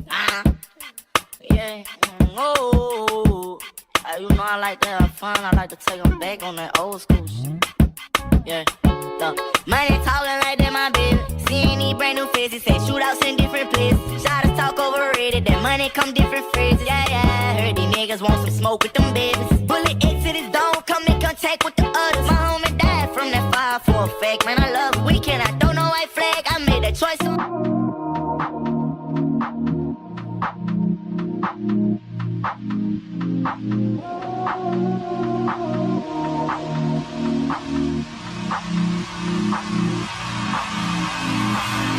Ah, yeah. Oh, you know I like to have fun. I like to take them back on that old school shit. Yeah. The money talking like that, my baby. Seeing these brand new faces, say shootouts in different places. Shotters talk overrated, that money come different phrases. Yeah, yeah. Heard these niggas want some smoke with them babies. Bullet X to this dome, come in contact with the others. My homie died from that fire for a fake, man. I love it. Weekend, I don't know white flag. I made that choice.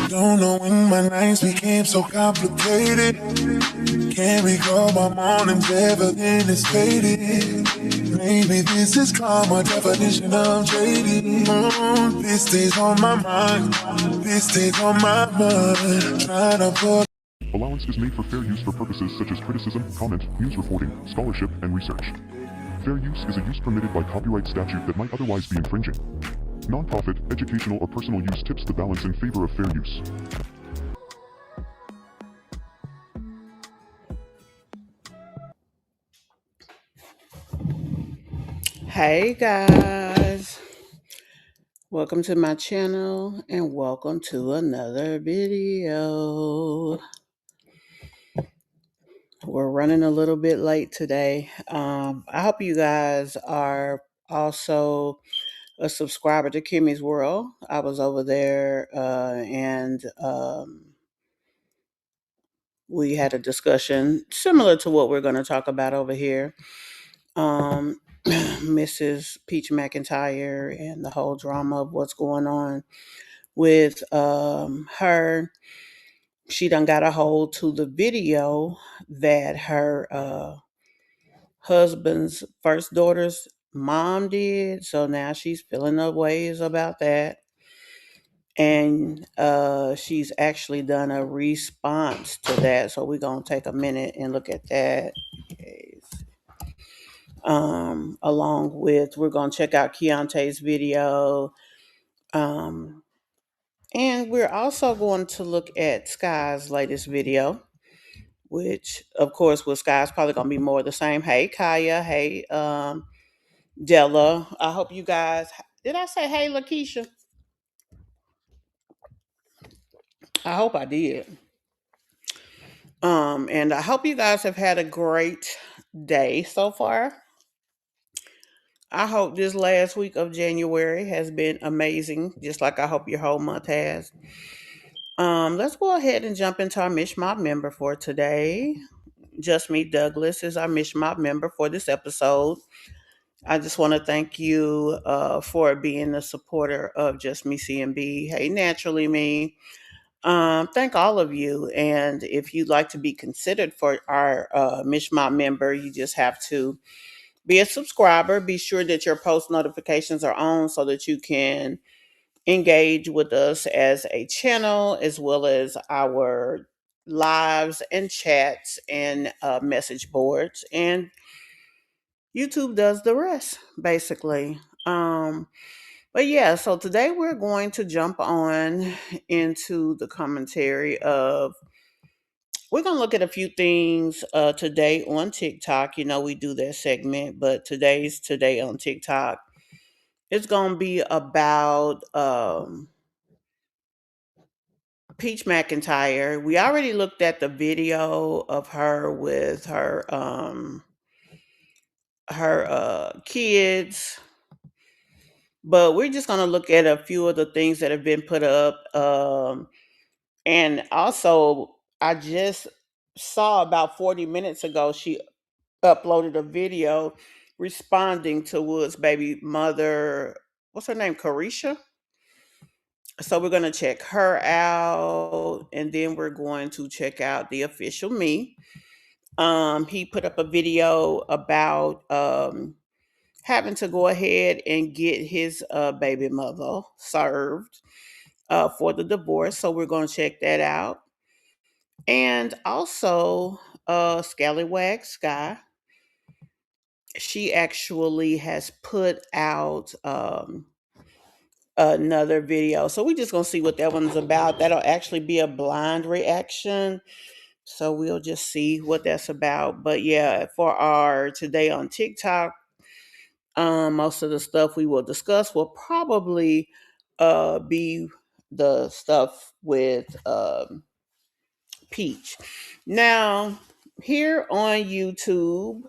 Don't know when my nights became so complicated. Can't recall my mornings ever been as faded. Maybe this is karma, definition of jaded. This stays on my mind. This stays on my mind. Trying to put. Allowance is made for fair use for purposes such as criticism, comment, news reporting, scholarship, and research. Fair use is a use permitted by copyright statute that might otherwise be infringing. Non-profit, educational, or personal use tips the balance in favor of fair use. Hey guys, welcome to my channel and welcome to another video. We're running a little bit late today. I hope you guys are also a subscriber to Kimmy's World. I was over there and we had a discussion similar to what we're going to talk about over here. Mrs. Peach McIntyre and the whole drama of what's going on with her. She done got a hold to the video that her husband's first daughter's mom did. So now she's feeling her ways about that. And she's actually done a response to that. So we're going to take a minute and look at that. Along with, we're going to check out Keyontay's video. And we're also going to look at Sky's latest video, which, of course, with Sky's probably going to be more of the same. Hey, Kaya. Hey, Della. I hope you guys... Did I say hey, Lakeisha? I hope I did. And I hope you guys have had a great day so far. I hope this last week of January has been amazing, just like I hope your whole month has. Let's go ahead and jump into our Mish Mob member for today. Just Me Douglas is our Mish Mob member for this episode. I just want to thank you for being a supporter of Just Me CMB. Hey, Naturally Me. Thank all of you. And if you'd like to be considered for our Mish Mob member, you just have to be a subscriber. Be sure that your post notifications are on so that you can engage with us as a channel, as well as our lives and chats and message boards. And YouTube does the rest, basically. But yeah, so today we're going to jump on into the commentary of, we're going to look at a few things today on TikTok. You know, we do that segment, but today's Today on TikTok. It's going to be about Peach McIntyre. We already looked at the video of her with her kids, but we're just going to look at a few of the things that have been put up. And also, I just saw about 40 minutes ago, she uploaded a video responding to Wood's baby mother. What's her name? Carisha. So we're going to check her out, and then we're going to check out the official me. He put up a video about having to go ahead and get his baby mother served for the divorce. So we're going to check that out. And also, Scallywag Sky, she actually has put out another video. So we just gonna see what that one's about. That'll actually be a blind reaction. So we'll just see what that's about. But yeah, for our today on TikTok, most of the stuff we will discuss will probably be the stuff with Peach. Now, here on YouTube,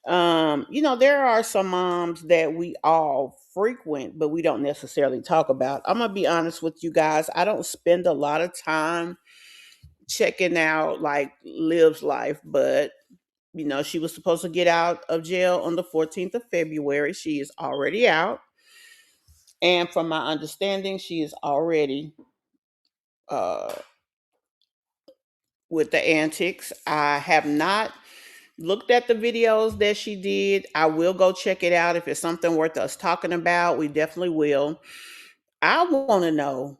there are some moms that we all frequent, but we don't necessarily talk about. I'm gonna be honest with you guys. I don't spend a lot of time checking out like Liv's life, but she was supposed to get out of jail on the 14th of February. She is already out. And from my understanding, she is already uh, with the antics. I have not looked at the videos that she did. I will go check it out. If it's something worth us talking about, we definitely will. I want to know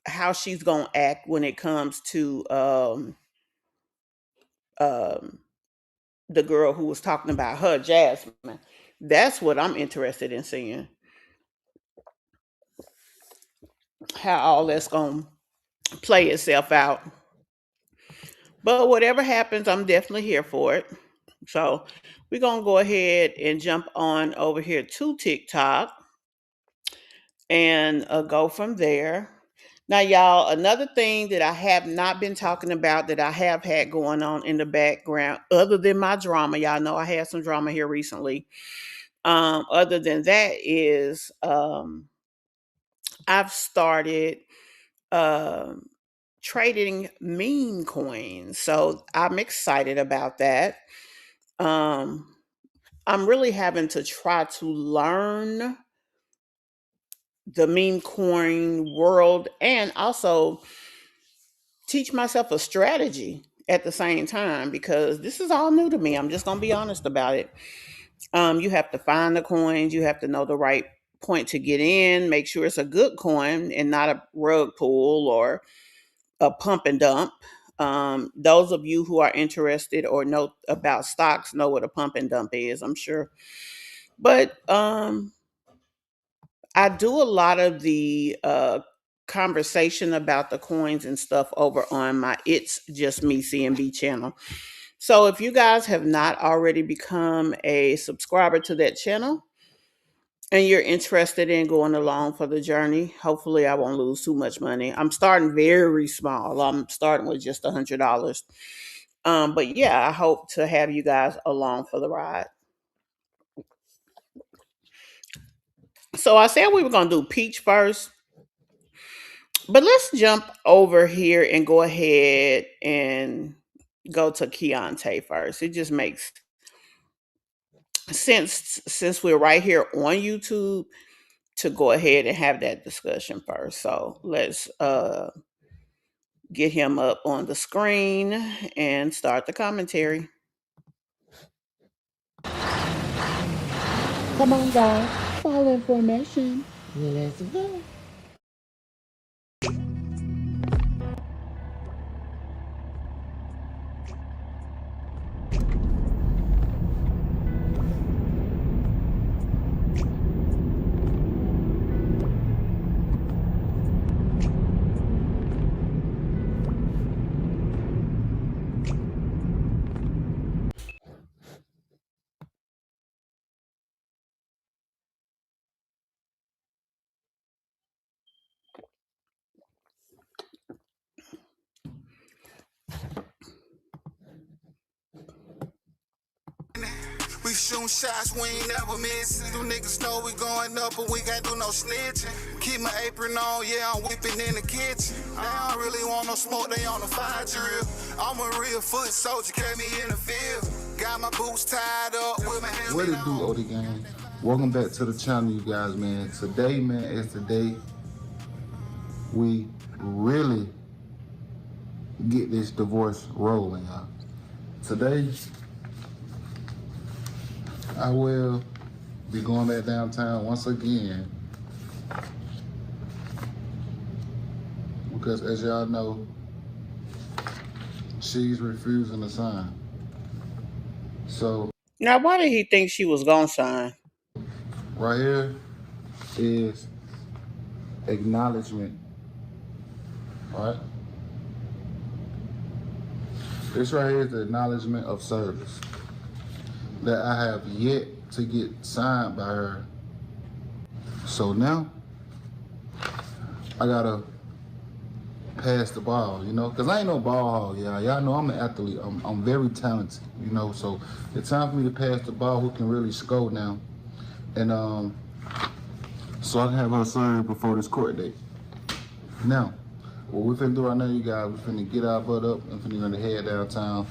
how she's going to act when it comes to um, the girl who was talking about her, Jasmine. That's what I'm interested in seeing. How all that's going to play itself out. But whatever happens, I'm definitely here for it. So we're going to go ahead and jump on over here to TikTok and go from there. Now, y'all, another thing that I have not been talking about that I have had going on in the background, other than my drama, y'all know I had some drama here recently. Other than that is I've started trading meme coins. So I'm excited about that. I'm really having to try to learn the meme coin world and also teach myself a strategy at the same time because this is all new to me. I'm just going to be honest about it. You have to find the coins, you have to know the right point to get in, make sure it's a good coin and not a rug pull or a pump and dump. Those of you who are interested or know about stocks know what a pump and dump is, I'm sure. But I do a lot of the conversation about the coins and stuff over on my It's Just Me CMB channel. So if you guys have not already become a subscriber to that channel and you're interested in going along for the journey, hopefully I won't lose too much money. I'm starting very small. I'm starting with just $100. But yeah, I hope to have you guys along for the ride. So I said we were going to do Peach first. But let's jump over here and go ahead and go to Keyontay first. It just makes sense since we're right here on YouTube to go ahead and have that discussion first. So let's get him up on the screen and start the commentary. Come on, guys. Follow information. Let's go. We shooting shots, we ain't never missing. You niggas know we going up, but we can't do no snitching. Keep my apron on, yeah, I'm whipping in the kitchen. They don't really want no smoke, they on the fire drill. I'm a real foot soldier, carry me in the field. Got my boots tied up with my hands. What it do, OD gang? Welcome back to the channel, you guys, man. Today, man, is the day we really get this divorce rolling, y'all. Today, I will be going back downtown once again because, as y'all know, she's refusing to sign. So Now, why did he think she was going to sign? right here, is acknowledgement. All right? This right here is the acknowledgement of service that I have yet to get signed by her. So now, I gotta pass the ball, you know? Cause I ain't no ball hog, y'all. Y'all know I'm an athlete. I'm very talented, you know? So it's time for me to pass the ball who can really score now. And so I can have her served before this court date. Now, what we're finna do right now, you guys, we're finna get our butt up and finna gonna head downtown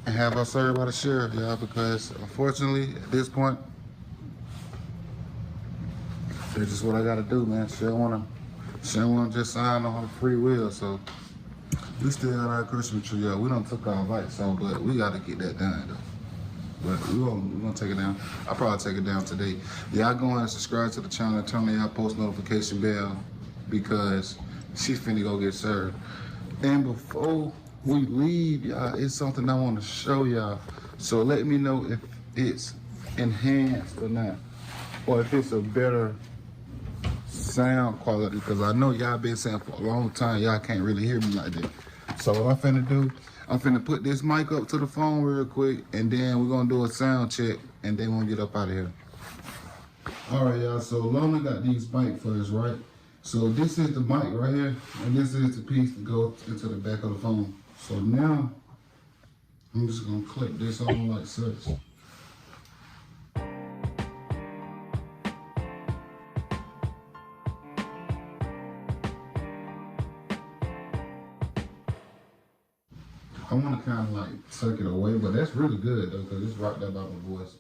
and have her served by the sheriff, y'all, because unfortunately, at this point, that's just what I gotta do, man. She don't wanna just sign on her free will, so we still got our Christmas tree up. We done took our lights on, but we gotta get that done, though. But we're gonna take it down. I'll probably take it down today. Y'all go ahead and subscribe to the channel and turn on y'all post notification bell because she finna go get served. And before we leave, y'all, it's something I wanna show y'all. So let me know if it's enhanced or not, or if it's a better sound quality, because I know y'all been saying for a long time y'all can't really hear me like that. So what I'm finna do, I'm finna put this mic up to the phone real quick, and then we're gonna do a sound check, and then we'll get up out of here. All right, y'all, so Lona got these mic for us, right? So this is the mic right here, and this is the piece that goes into the back of the phone. So now, I'm just gonna clip this on like such. I want to kind of like tuck it away, but that's really good though, because it's right there by my voice.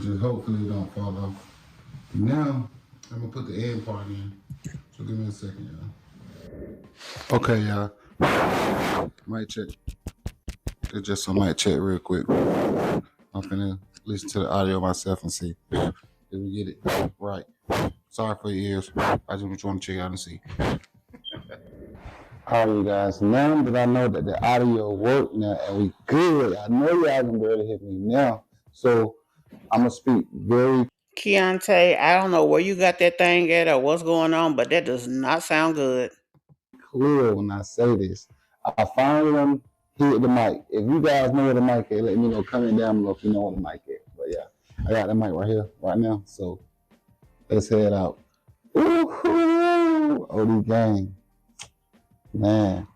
Just hopefully it don't fall off. Now, I'm gonna put the end part in. So give me a second, y'all. Okay, y'all. Mic check. It's just a mic check real quick. I'm finna listen to the audio myself and see if we get it right. Sorry for your ears. I just want to check out and see. All right, you guys, now that I know that the audio worked now and we good, I know y'all can barely hear me now. So I'm going to speak very Keyontay, I don't know where you got that thing at or what's going on, but that does not sound good. clear when I say this. I finally hit the mic. If you guys know where the mic is, let me know. Comment down below if you know where the mic is. But yeah, I got the mic right here, right now. So let's head out. Woohoo! OD gang. Man,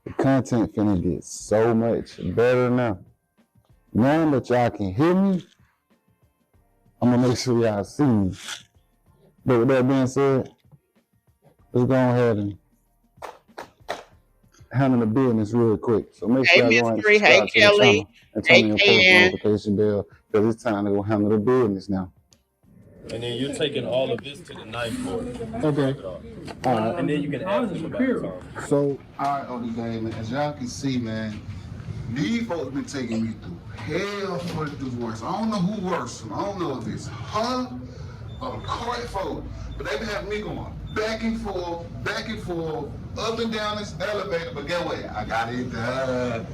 the content finna get so much better now. Now that y'all can hear me, I'm gonna make sure y'all see me. But with that being said, let's go ahead and handle the business real quick. So make sure y'all go ahead and Mystery. subscribe to the channel and turn on your post KN. notification bell because it's time to go handle the business now. And then you're taking all of this to the knife board. Okay. All right. And then you can ask them about it. So, all right, OD gang, man, as y'all can see, man, these folks been taking me through hell for the divorce. I don't know who worse. I don't know if it's her or the court folk, but they been having me going back and forth, up and down this elevator. But get what? I got it done.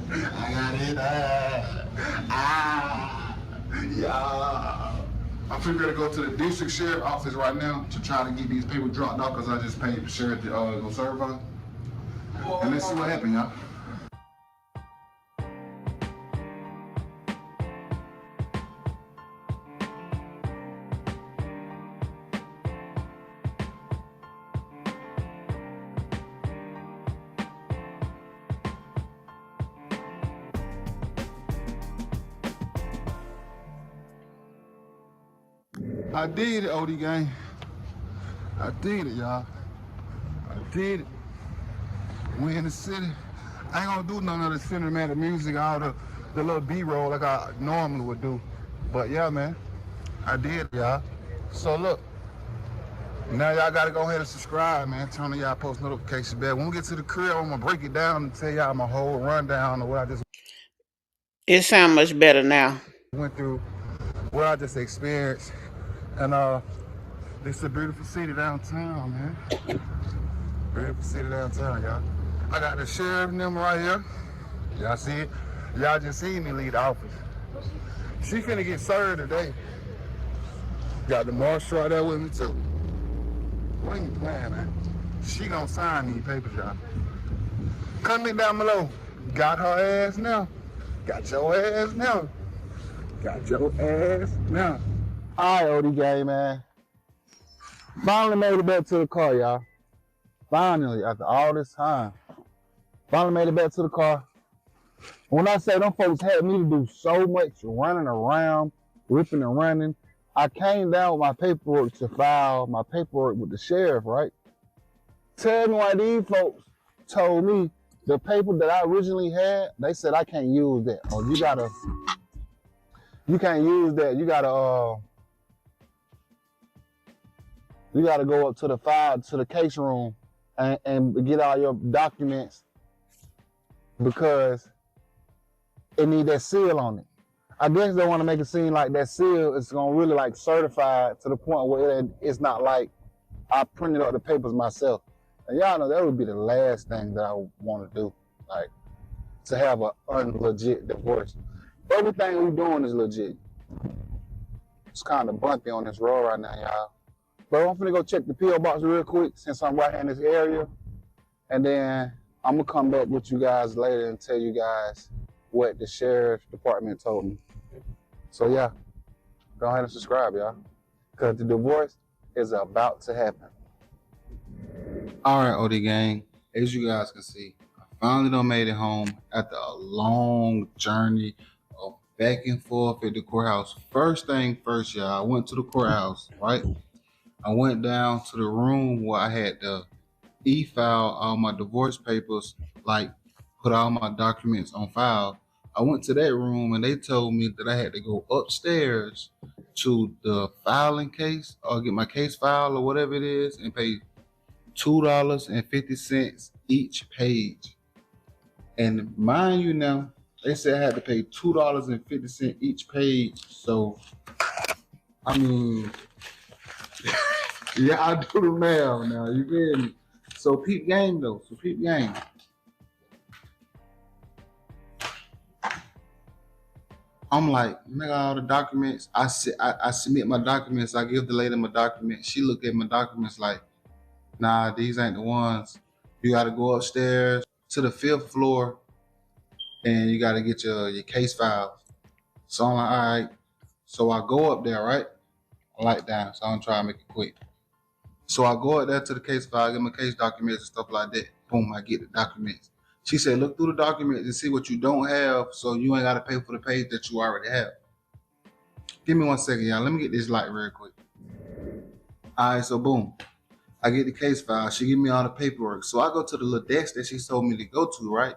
Yeah. I'm gonna go to the district sheriff office right now to try to get these people dropped off because I just paid the sheriff to go serve her. And let's see what happens, y'all. I did it, OD gang. I did it, y'all. I did it. We in the city. I ain't gonna do none of the cinematic music, all the little B-roll like I normally would do. But yeah, man, I did it, y'all. So look, now y'all gotta go ahead and subscribe, man. Turn on y'all post notification bell. When we get to the crib, I'm gonna break it down and tell y'all my whole rundown of what I just It sounds much better now. went through, what I just experienced. And this is a beautiful city downtown, man. Beautiful city downtown, y'all. I got the sheriff number right here. Y'all see it? Y'all just seen me leave the office. She finna get served today. Got the marshal right there with me too. What you playing, man? She gonna sign these papers, y'all. Comment down below. Got her ass now. Got your ass now. Got your ass now. All right, OD gang, man. Finally made it back to the car, y'all. Finally, after all this time. Finally made it back to the car. When I say them folks had me to do so much running around, ripping and running, I came down with my paperwork to file my paperwork with the sheriff, right? Tell me why these folks told me the paper that I originally had, they said I can't use that. Or you can't use that. You gotta go up to the file, to the case room and get all your documents because it need that seal on it. I guess they want to make it seem like that seal is gonna really like certify to the point where it's not like I printed out the papers myself. And y'all know that would be the last thing that I want to do, like to have an unlegit divorce. Everything we doing is legit. It's kind of bumpy on this road right now, y'all. But I'm finna go check the P.O. box real quick since I'm right here in this area. And then I'm gonna come back with you guys later and tell you guys what the sheriff's department told me. So yeah, go ahead and subscribe, y'all. Cause the divorce is about to happen. All right, OD gang, as you guys can see, I finally done made it home after a long journey of back and forth at the courthouse. First thing first, y'all, I went to the courthouse, right? I went down to the room where I had to e-file all my divorce papers, like put all my documents on file. I went to that room and they told me that I had to go upstairs to the filing case or get my case file or whatever it is and pay $2.50 each page. And mind you now, they said I had to pay $2.50 each page. So, I mean, yeah, I do the math now, you feel me? So peep game though, I'm like, nigga, all the documents. I submit my documents. I give the lady my documents. She look at my documents like, nah, these ain't the ones. You got to go upstairs to the 5th floor, and you got to get your case files. So I'm like, all right. So I go up there, right? I like that, so I'm trying to make it quick. So I go up there to the case file, get my case documents and stuff like that. Boom, I get the documents. She said, look through the documents and see what you don't have so you ain't got to pay for the page that you already have. Give me 1 second, y'all. Let me get this light real quick. All right, so boom. I get the case file. She give me all the paperwork. So I go to the little desk that she told me to go to, right?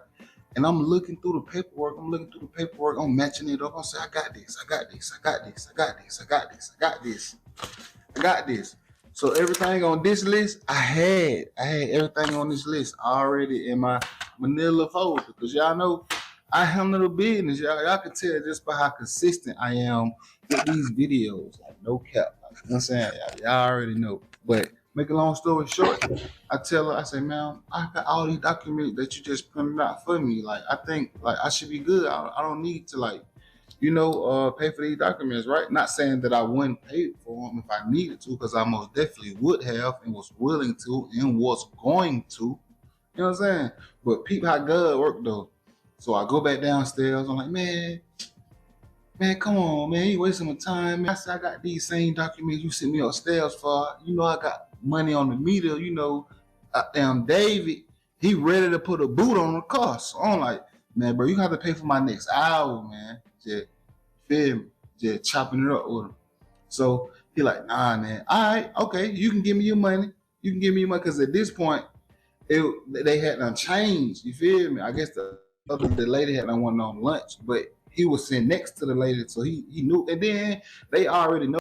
And I'm looking through the paperwork. I'm matching it up. I say, I got this. So everything on this list, I had everything on this list already in my manila folder. Because y'all know I handle the business. Y'all can tell just by how consistent I am with these videos. Like no cap. Like, you know what I'm saying? Y'all already know. But make a long story short, I tell her, I say, man, I got all these documents that you just printed out for me. Like, I think like I should be good. I don't need to like, pay for these documents, right? Not saying that I wouldn't pay for them if I needed to, because I most definitely would have and was willing to and was going to. You know what I'm saying? But peep how God worked though. So I go back downstairs. I'm like, man, come on, man. You wasting my time. Man. I said, I got these same documents you sent me upstairs for. I got money on the meter. Damn David, he ready to put a boot on the car. So I'm like, man, bro, you have to pay for my next hour, man. Just feel me? Just chopping it up with him. So he like, nah, man. All right, okay. You can give me your money. Because at this point, they had done changed. You feel me? I guess the lady had done went on lunch, but he was sitting next to the lady, so he knew. And then they already know.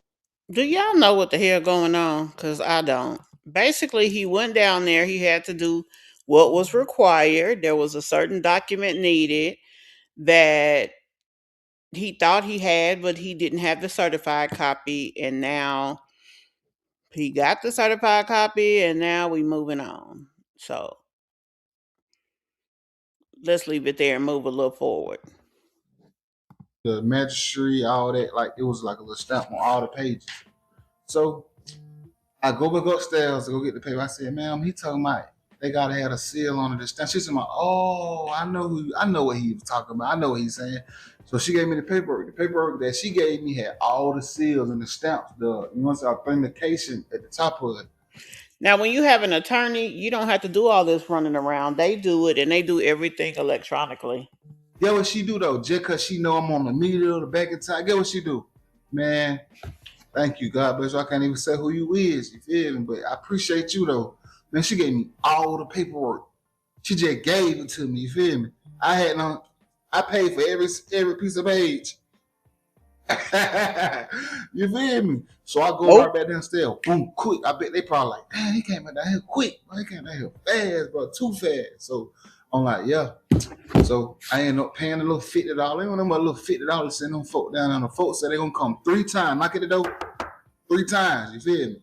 Do y'all know what the hell going on? Because I don't. Basically, he went down there. He had to do what was required. There was a certain document needed that he thought he had, but he didn't have the certified copy. And now he got the certified copy, and now we moving on. So let's leave it there and move a little forward. The magistrate, all that, like it was like a little stamp on all the pages. So I go back upstairs to go get the paper. I said, ma'am, he talking about they gotta have a seal on it. She said, oh, I know what he was talking about. I know what he's saying. So she gave me the paperwork. The paperwork that she gave me had all the seals and the stamps, authentication at the top of it. Now, when you have an attorney, you don't have to do all this running around. They do it, and they do everything electronically. Get what she do though, just cause she know I'm on the meter, the back and time. Get what she do, man. Thank you, God bless you. I can't even say who you is, you feel me? But I appreciate you though. Man, she gave me all the paperwork. She just gave it to me, you feel me? I paid for every piece of page. You feel me? So I go right back downstairs, boom, quick. I bet they probably like, man, he came down here quick. He came down here fast, bro, too fast. So I'm like, yeah. So I ended up paying a little $50. They want them a little $50, send them folk down on the folks said they're gonna come 3 times, knock at the door 3 times, you feel me?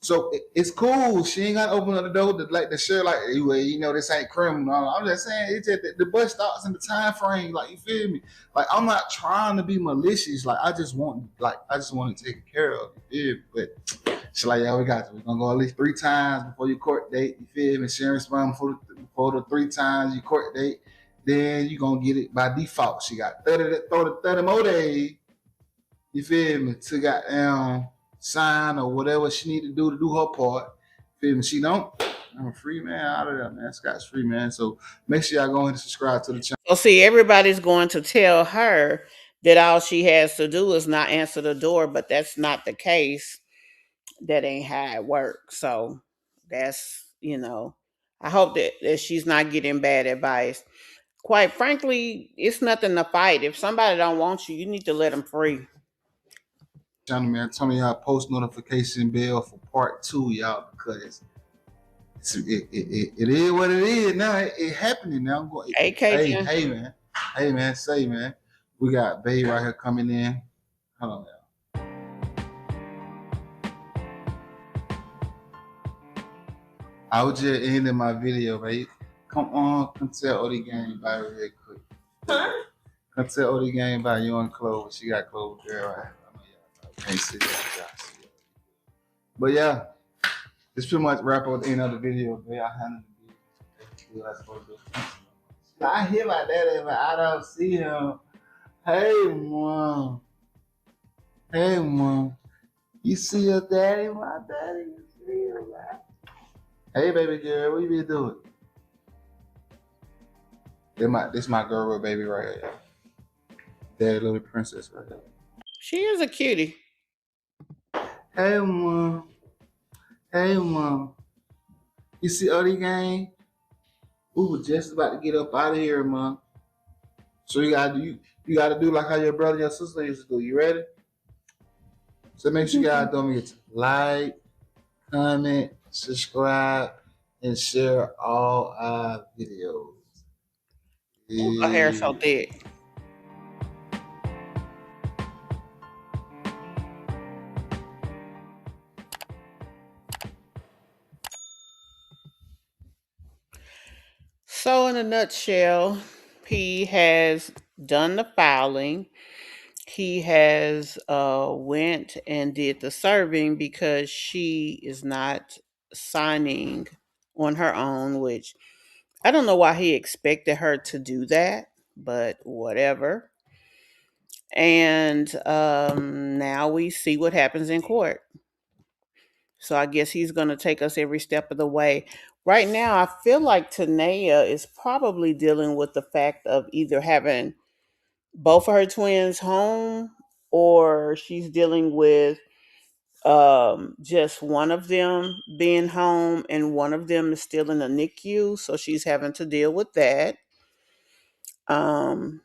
So it's cool. She ain't got to open up the door to share like, you know, this ain't criminal. I'm just saying, it's just the bus stops in the time frame. Like, you feel me? Like, I'm not trying to be malicious. Like, I just want to take care of. You feel me? But she's like, yeah, we got you. We're gonna go at least 3 times before your court date. You feel me? Sharing spam before the 3 times your court date. Then you gonna get it by default. She got 30 more days. You feel me? To goddamn sign or whatever she need to do her part. Feel me? She don't. I'm a free man out of there, man. Scott's free, man. So make sure y'all go ahead and subscribe to the channel. So see, everybody's going to tell her that all she has to do is not answer the door, but that's not the case. That ain't how it works. So that's, I hope that she's not getting bad advice. Quite frankly, it's nothing to fight. If somebody don't want you, you need to let them free. Channel, man, tell me y'all post notification bell for part 2, y'all, because it is what it is now. It happening now. I'm going. Hey man, say man, we got Bae right here coming in. Hold on, y'all. I was just ending my video, babe. Come on, come tell Odie Gang bye real quick. Huh? Come tell Odie Gang bye. You on clothes? She got clothes there, right? Can't see that. But yeah, this pretty much wrap up the end of the video. Man, I handled the video. I hear my daddy, but I don't see him. Hey mom. Hey mom. You see your daddy? My daddy, you see him, man. Hey baby girl, what you been doing? This my girl baby right here. Daddy little princess right here. She is a cutie. Hey mom. Hey mom. You see Odie Gang? We were just about to get up out of here, mom. So you gotta do like how your brother and your sister used to do. You ready? So make sure you guys don't forget to like, comment, subscribe, and share all our videos. Her hair so thick. So in a nutshell, P has done the filing. He has went and did the serving because she is not signing on her own, which I don't know why he expected her to do that, but whatever. And now we see what happens in court. So I guess he's going to take us every step of the way. Right now, I feel like Tannea is probably dealing with the fact of either having both of her twins home, or she's dealing with just one of them being home and one of them is still in the NICU. So she's having to deal with that. And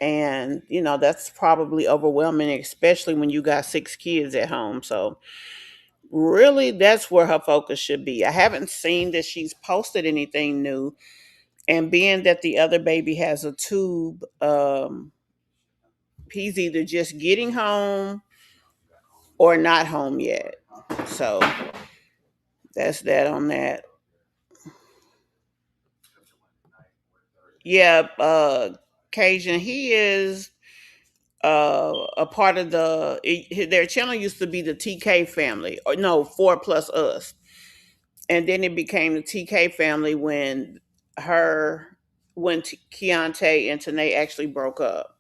that's probably overwhelming, especially when you got 6 kids at home. So really, that's where her focus should be. I haven't seen that she's posted anything new, and being that the other baby has a tube, he's either just getting home or not home yet. So that's that on that. Yeah, Cajun, he is a part of their channel used to be the TK family, or no, 4plus us, and then it became the TK family when Keyontay and Tannea actually broke up.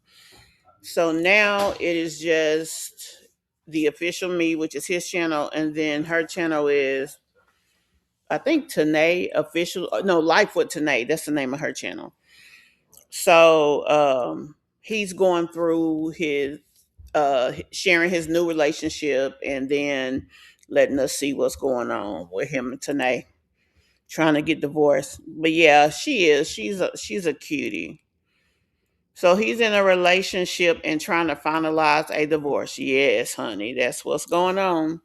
So now it is just the official me, which is his channel, and then her channel is, I think, Tannea official. No, Life with Tannea. That's the name of her channel. So he's going through his sharing his new relationship, and then letting us see what's going on with him and Tannea trying to get divorced. But yeah, she is. She's a cutie. So he's in a relationship and trying to finalize a divorce. Yes, honey, that's what's going on.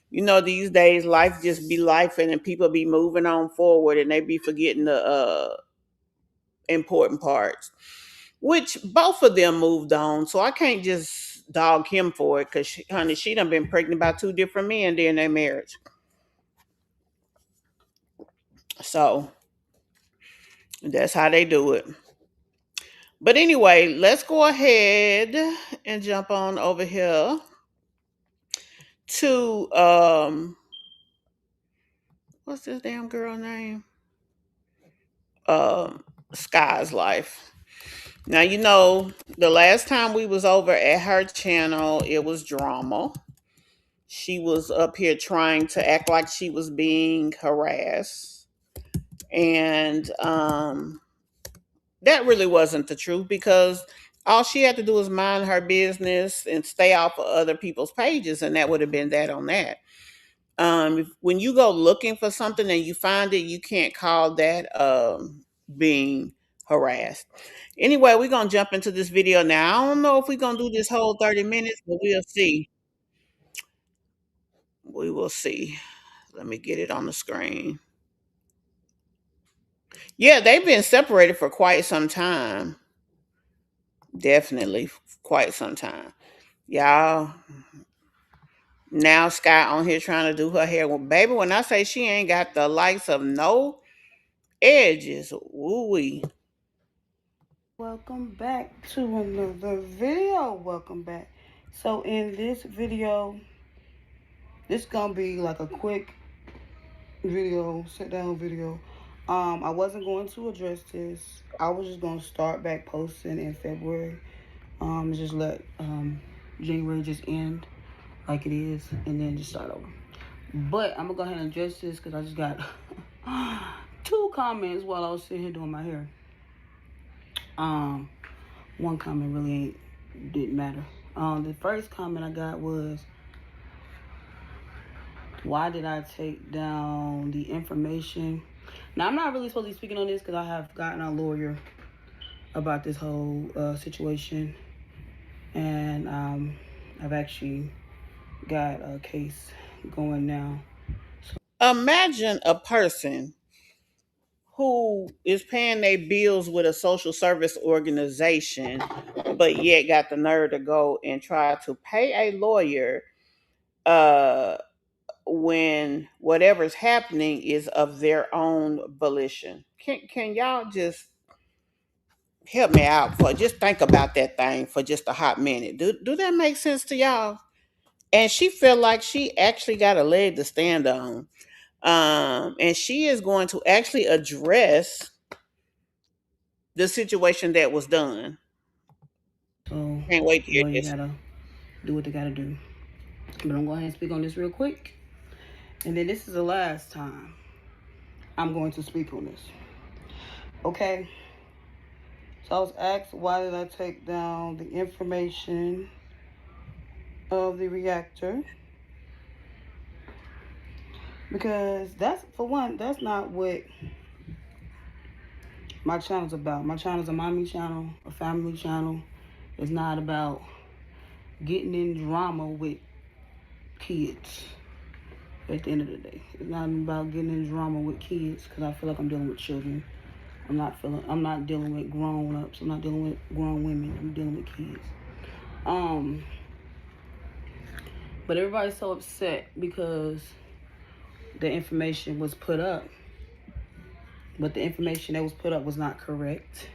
You know, these days life just be life, and people be moving on forward, and they be forgetting the important parts. Which both of them moved on, so I can't just dog him for it, because honey, she done been pregnant by two different men during their marriage. So that's how they do it. But anyway, let's go ahead and jump on over here to what's this damn girl name? Sky's life. Now you know the last time we was over at her channel, it was drama. She was up here trying to act like she was being harassed. And that really wasn't the truth, because all she had to do was mind her business and stay off of other people's pages, and that would have been that on that. When you go looking for something and you find it, you can't call that being harassed. Anyway, we're gonna jump into this video now. I don't know if we're gonna do this whole 30 minutes, but we'll see. We will see. Let me get it on the screen. Yeah, they've been separated for quite some time. Definitely quite some time. Y'all, now Sky on here trying to do her hair. Well, baby, when I say she ain't got the likes of no edges, woo-wee. Welcome back to another video. Welcome back. So in this video, this gonna be like a quick video, sit down video. I wasn't going to address this. I was just gonna start back posting in February. Just let January just end like it is, and then just start over. But I'm gonna go ahead and address this because I just got 2 comments while I was sitting here doing my hair. One comment really didn't matter. The first comment I got was, why did I take down the information? Now, I'm not really supposed to be speaking on this because I have gotten a lawyer about this whole situation. And I've actually got a case going now. Imagine a person who is paying their bills with a social service organization, but yet got the nerve to go and try to pay a lawyer when whatever's happening is of their own volition. Can y'all just help me out, for just think about that thing for just a hot minute? Do that make sense to y'all? And she felt like she actually got a leg to stand on. And she is going to actually address the situation that was done. So, Can't wait to hear lawyer this. gotta do what they gotta do. But I'm going to go ahead and speak on this real quick. And then this is the last time I'm going to speak on this. Okay? So I was asked, why did I take down the information of the reactor? Because that's, for one, that's not what my channel's about. My channel's a mommy channel, a family channel. It's not about getting in drama with kids at the end of the day. It's not about getting in drama with kids, because I feel like I'm dealing with children. I'm not dealing with grown ups. I'm not dealing with grown women. I'm dealing with kids. But everybody's so upset because the information was put up. But the information that was put up was not correct.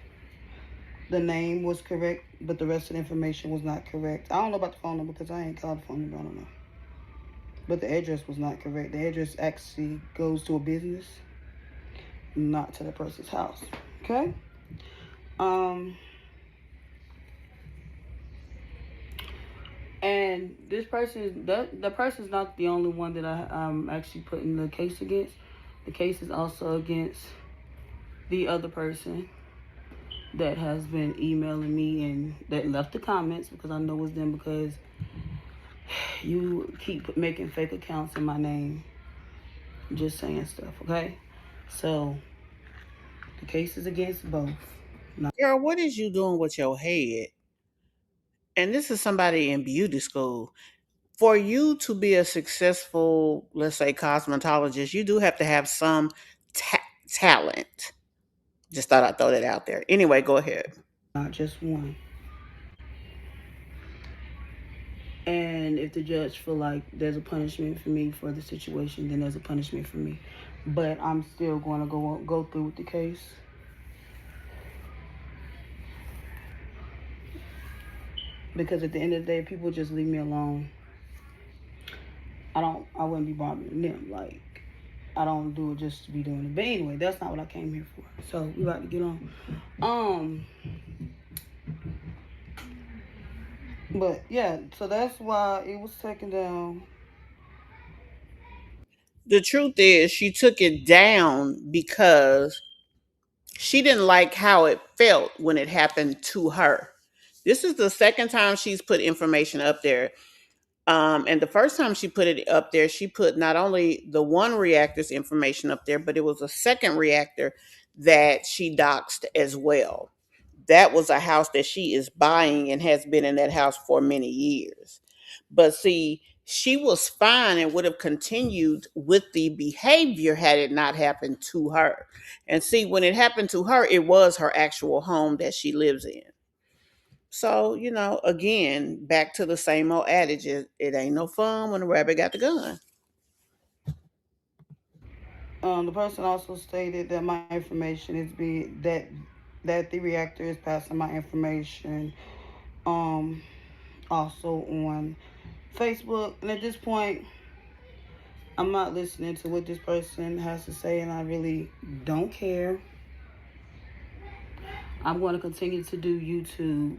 The name was correct, but the rest of the information was not correct. I don't know about the phone number because I ain't called the phone number. I don't know. But the address was not correct. The address actually goes to a business, not to the person's house. Okay? And this person, the person's not the only one that I'm actually putting the case against. The case is also against the other person that has been emailing me and that left the comments, because I know it's them, because you keep making fake accounts in my name, just saying stuff, okay? So the case is against both. Girl, what is you doing with your head? And this is somebody in beauty school. For you to be a successful, let's say, cosmetologist, you do have to have some talent. Just thought I'd throw that out there. Anyway, go ahead. Not just one. And if the judge feel like there's a punishment for me for the situation, then there's a punishment for me. But I'm still going to go through with the case. Because at the end of the day, people just leave me alone. I wouldn't be bothering them. Like, I don't do it just to be doing it. But anyway, that's not what I came here for. So we about to get on. But yeah, so that's why it was taken down. The truth is, she took it down because she didn't like how it felt when it happened to her. This is the second time she's put information up there. And the first time she put it up there, she put not only the one reactor's information up there, but it was a second reactor that she doxed as well. That was a house that she is buying and has been in that house for many years. But see, she was fine and would have continued with the behavior had it not happened to her. And see, when it happened to her, it was her actual home that she lives in. So, again, back to the same old adage, it ain't no fun when the rabbit got the gun. The person also stated that my information is being that the reactor is passing my information um also on Facebook. And at this point, I'm not listening to what this person has to say, and I really don't care. I'm going to continue to do YouTube.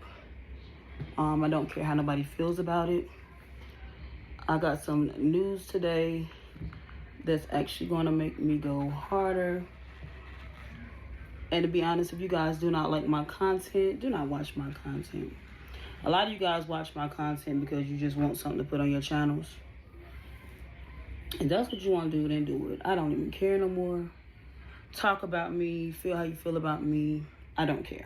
I don't care how nobody feels about it. I got some news today that's actually going to make me go harder. And to be honest, if you guys do not like my content, do not watch my content. A lot of you guys watch my content because you just want something to put on your channels. And that's what you want to do, then do it. I don't even care no more. Talk about me, feel how you feel about me. I don't care.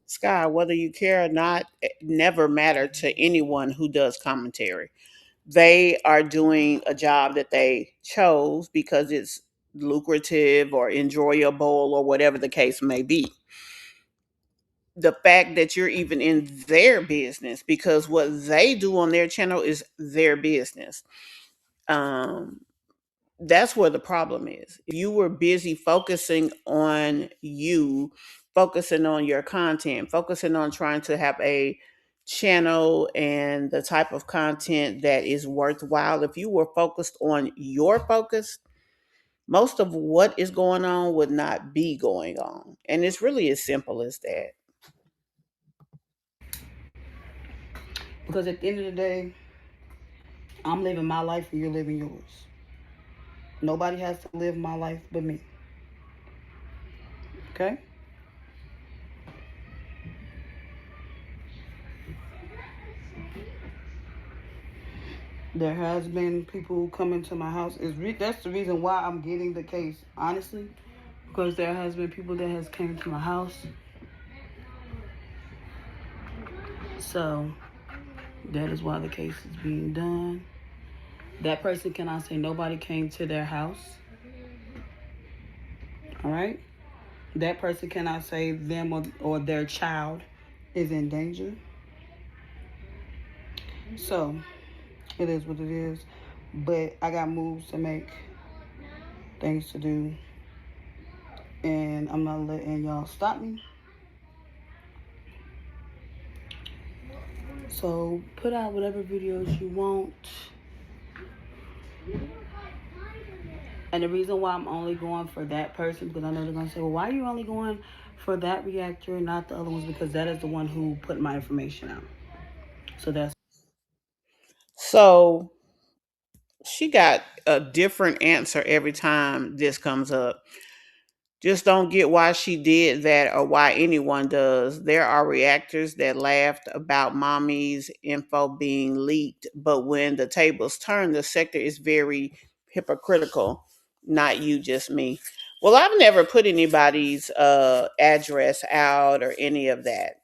Sky, whether you care or not, it never mattered to anyone who does commentary. They are doing a job that they chose because it's lucrative or enjoyable or whatever the case may be. The fact that you're even in their business, because what they do on their channel is their business. Um, that's where the problem is. If you were busy focusing on you, focusing on your content, focusing on trying to have a channel and the type of content that is worthwhile, if you were focused on your focus, most of what is going on would not be going on. And it's really as simple as that. Because at the end of the day, I'm living my life and you're living yours. Nobody has to live my life but me. Okay? There has been people coming to my house. That's the reason why I'm getting the case, honestly. Because there has been people that has came to my house. So that is why the case is being done. That person cannot say nobody came to their house. All right? That person cannot say them or their child is in danger. So it is what it is. But I got moves to make, things to do. And I'm not letting y'all stop me. So put out whatever videos you want. And the reason why I'm only going for that person, because I know they're going to say, well, why are you only going for that reactor and not the other ones? Because that is the one who put my information out. So that's. So she got a different answer every time this comes up. Just don't get why she did that or why anyone does. There are reactors that laughed about mommy's info being leaked, but when the tables turn, the sector is very hypocritical. Not you, just me. Well, I've never put anybody's address out or any of that.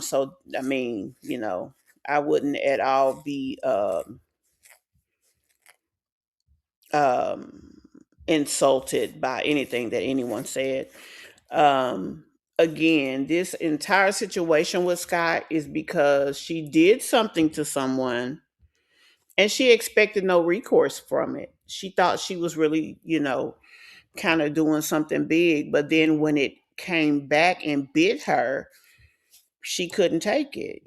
So I mean, I wouldn't at all be um, insulted by anything that anyone said. Again, this entire situation with Scott is because she did something to someone and she expected no recourse from it. She thought she was really, kind of doing something big, but then when it came back and bit her, she couldn't take it.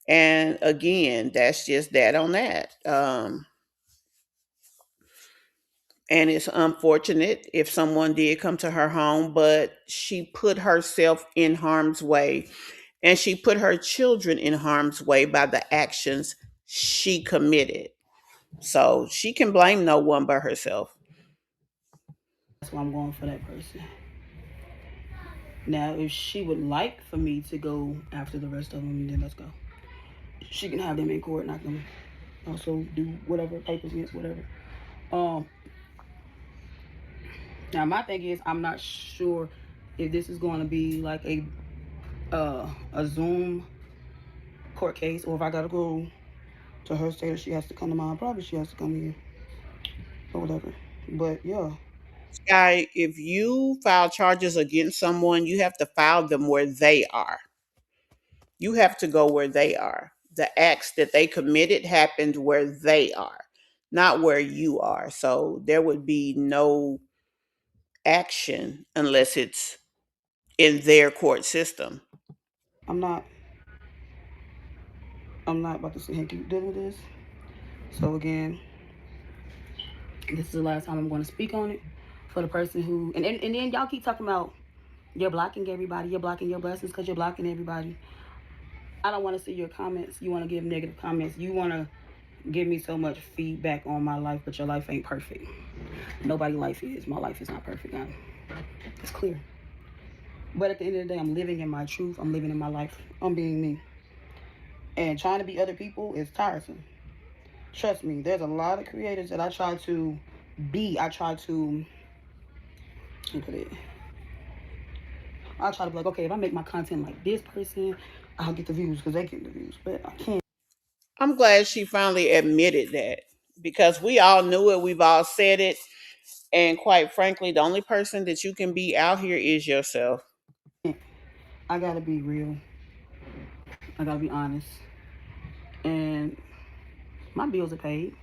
And again, that's just that on that. And it's unfortunate if someone did come to her home, but she put herself in harm's way and she put her children in harm's way by the actions she committed. So she can blame no one but herself. That's why I'm going for that person. Now, if she would like for me to go after the rest of them, then let's go. She can have them in court, and I can also do whatever papers against whatever. Um. Now, my thing is, I'm not sure if this is going to be like a Zoom court case, or if I gotta go to her state, or she has to come to mine. Probably she has to come here or whatever. But yeah. Sky, if you file charges against someone, you have to file them where they are. You have to go where they are. The acts that they committed happened where they are, not where you are. So there would be no action unless it's in their court system. I'm not about to sit here and keep dealing with this. So again, this is the last time I'm going to speak on it. For the person who and then y'all keep talking about you're blocking everybody, you're blocking your blessings because you're blocking everybody. I don't want to see your comments. You want to give negative comments. You want to give me so much feedback on my life, but your life ain't perfect. Nobody's life is. My life is not perfect. It's clear. But at the end of the day, I'm living in my truth. I'm living in my life. I'm being me. And trying to be other people is tiresome. Trust me, there's a lot of creators that I try to be. I try to put it. I try to be like, okay, if I make my content like this person, I'll get the views because they get the views. But I can't. I'm glad she finally admitted that because we all knew it. We've all said it. And quite frankly, the only person that you can be out here is yourself. I gotta be real. I gotta be honest. And my bills are paid,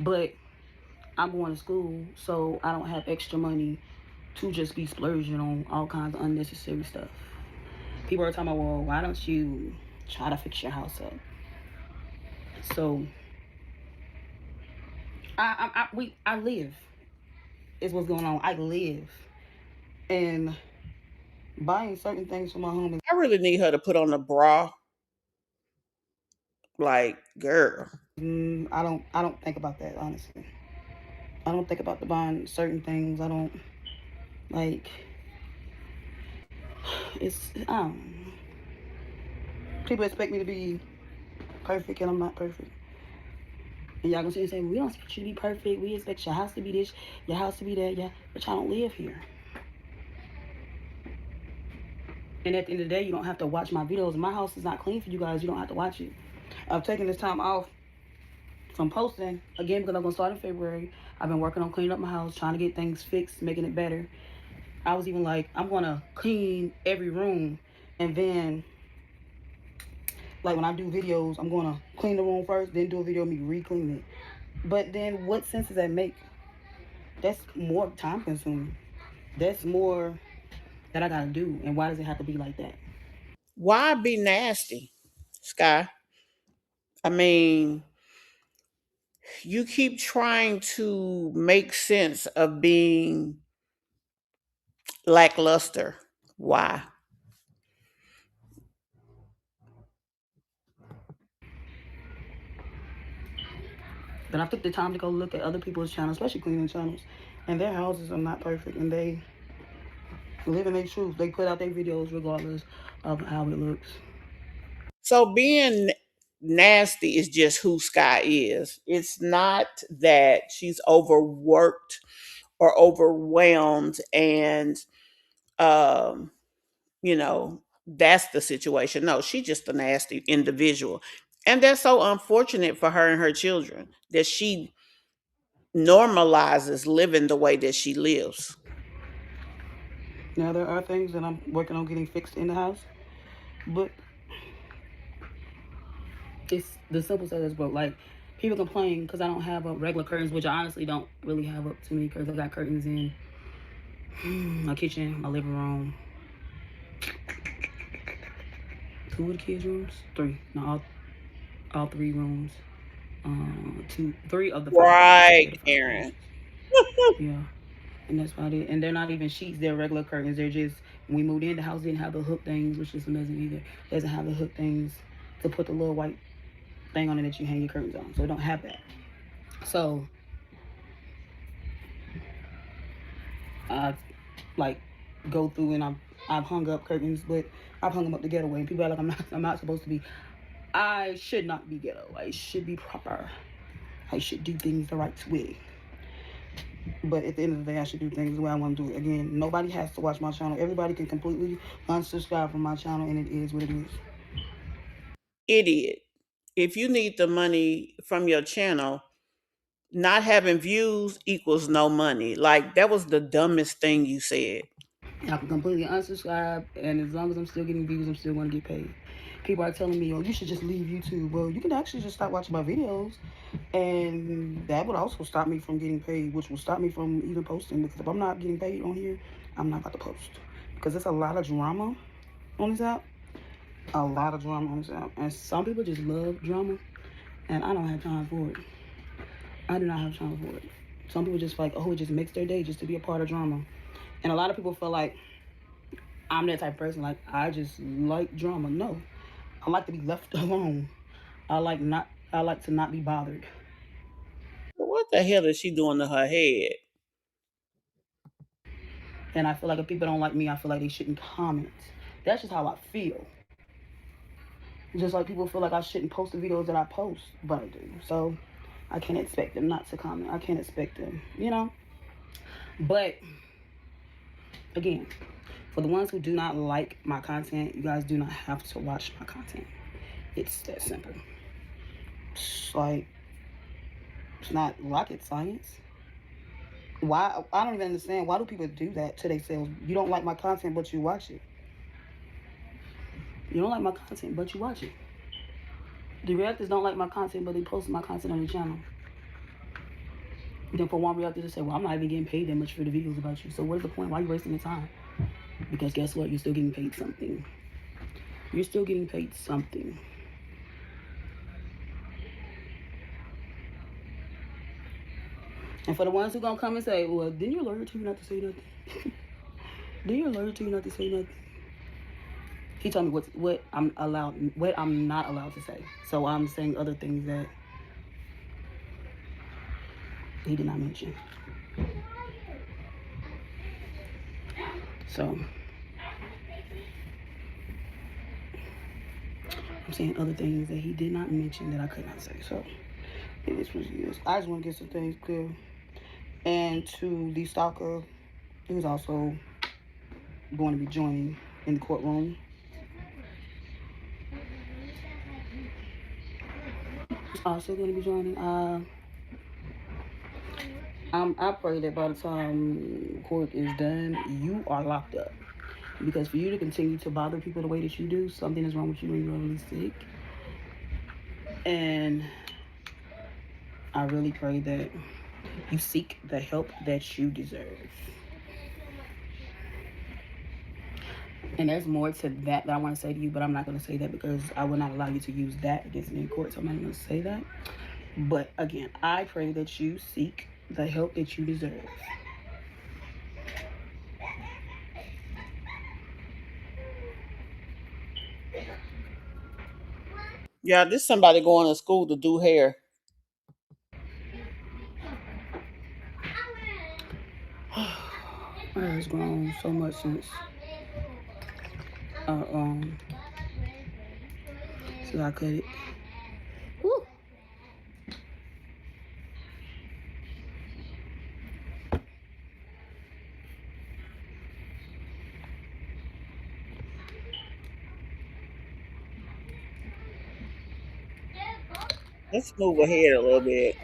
but I'm going to school, so I don't have extra money to just be splurging on all kinds of unnecessary stuff. People are talking about, well, why don't you try to fix your house up? So I live. Is what's going on. I live, and buying certain things for my home is. I really need her to put on a bra. Like, girl. I don't think about that honestly. I don't think about the buying certain things. I don't like. It's people expect me to be perfect, and I'm not perfect. And y'all gonna sit and say, we don't expect you to be perfect. We expect your house to be this, your house to be that, yeah. But y'all don't live here. And at the end of the day, you don't have to watch my videos. My house is not clean for you guys. You don't have to watch it. I've taken this time off from posting, again, because I'm going to start in February. I've been working on cleaning up my house, trying to get things fixed, making it better. I was even like, I'm going to clean every room. And then, like, when I do videos, I'm going to clean the room first, then do a video of me re-cleaning it. But then what sense does that make? That's more time consuming. That's more that I got to do. And why does it have to be like that? Why be nasty? Sky. I mean, you keep trying to make sense of being lackluster. Why? But I took the time to go look at other people's channels, especially cleaning channels, and their houses are not perfect, and they live in their truth. They put out their videos regardless of how it looks. So being nasty is just who Sky is. It's not that she's overworked or overwhelmed and um you know, that's the situation. No, she's just a nasty individual. And that's so unfortunate for her and her children that she normalizes living the way that she lives. Now, there are things that I'm working on getting fixed in the house, but it's the simple stuff that's broke. Like, people complain because I don't have regular curtains, which I honestly don't really have up too many curtains. I got curtains in my kitchen, my living room, 2 of the kids' rooms, 3. No, all 3 rooms. 3 of the 5 Right, rooms. Karen. Yeah. And that's about it. And they're not even sheets, they're regular curtains. They're just, when we moved in, the house didn't have the hook things, which this one doesn't either. It doesn't have the hook things to put the little white thing on it that you hang your curtains on. So it don't have that. So I like go through and I've hung up curtains, but I've hung them up the ghetto way. And people are like, I'm not supposed to be. I should not be ghetto. I should be proper. I should do things the right way. But at the end of the day, I should do things the way I want to do it. Again, nobody has to watch my channel. Everybody can completely unsubscribe from my channel, and it is what it is. Idiot. If you need the money from your channel, not having views equals no money. Like, that was the dumbest thing you said. I can completely unsubscribe, and as long as I'm still getting views, I'm still going to get paid. People are telling me, oh, you should just leave YouTube. Well, you can actually just stop watching my videos, and that would also stop me from getting paid, which will stop me from even posting, because if I'm not getting paid on here, I'm not about to post. Because there's a lot of drama on this app. A lot of drama on this app. And some people just love drama, and I don't have time for it. I do not have time for it. Some people just like, oh, it just makes their day just to be a part of drama. And a lot of people feel like I'm that type of person. Like, I just like drama. No, I like to be left alone. I like to not be bothered. What the hell is she doing to her head? And I feel like if people don't like me, I feel like they shouldn't comment. That's just how I feel. Just like people feel like I shouldn't post the videos that I post, but I do. So I can't expect them not to comment. I can't expect them, But again, for the ones who do not like my content, you guys do not have to watch my content. It's that simple. It's like, it's not rocket science. Why? I don't even understand. Why do people do that to themselves? You don't like my content, but you watch it. You don't like my content, but you watch it. The reactors don't like my content, but they post my content on the channel. Then for one reactor to say, well, I'm not even getting paid that much for the videos about you. So what's the point? Why are you wasting your time? Because guess what? You're still getting paid something. You're still getting paid something. And for the ones who gonna come and say, well, didn't your lawyer tell you not to say nothing? Didn't your lawyer tell you not to say nothing? He told me what I'm not allowed to say. So I'm saying other things that he did not mention. So I'm saying other things that he did not mention that I could not say. So it is what it is. I just want to get some things clear. And to the stalker, who's also going to be joining in the courtroom. He's also going to be joining. I pray that by the time court is done, you are locked up. Because for you to continue to bother people the way that you do, something is wrong with you and you're really sick. And I really pray that you seek the help that you deserve. And there's more to that I want to say to you, but I'm not going to say that because I will not allow you to use that against me in court, so I'm not going to say that. But again, I pray that you seek the help that you deserve. Yeah, this somebody going to school to do hair. My hair has grown so much since I cut it. Woo. Let's move ahead a little bit.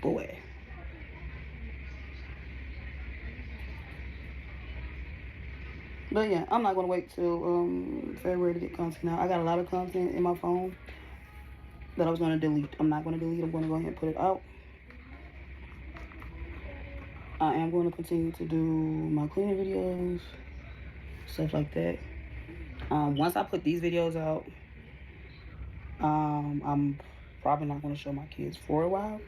Boy. But yeah, I'm not gonna wait till February to get content out. I got a lot of content in my phone that I was gonna delete. I'm not gonna delete. I'm gonna go ahead and put it out. I am going to continue to do my cleaning videos, stuff like that. Once I put these videos out, I'm probably not going to show my kids for a while.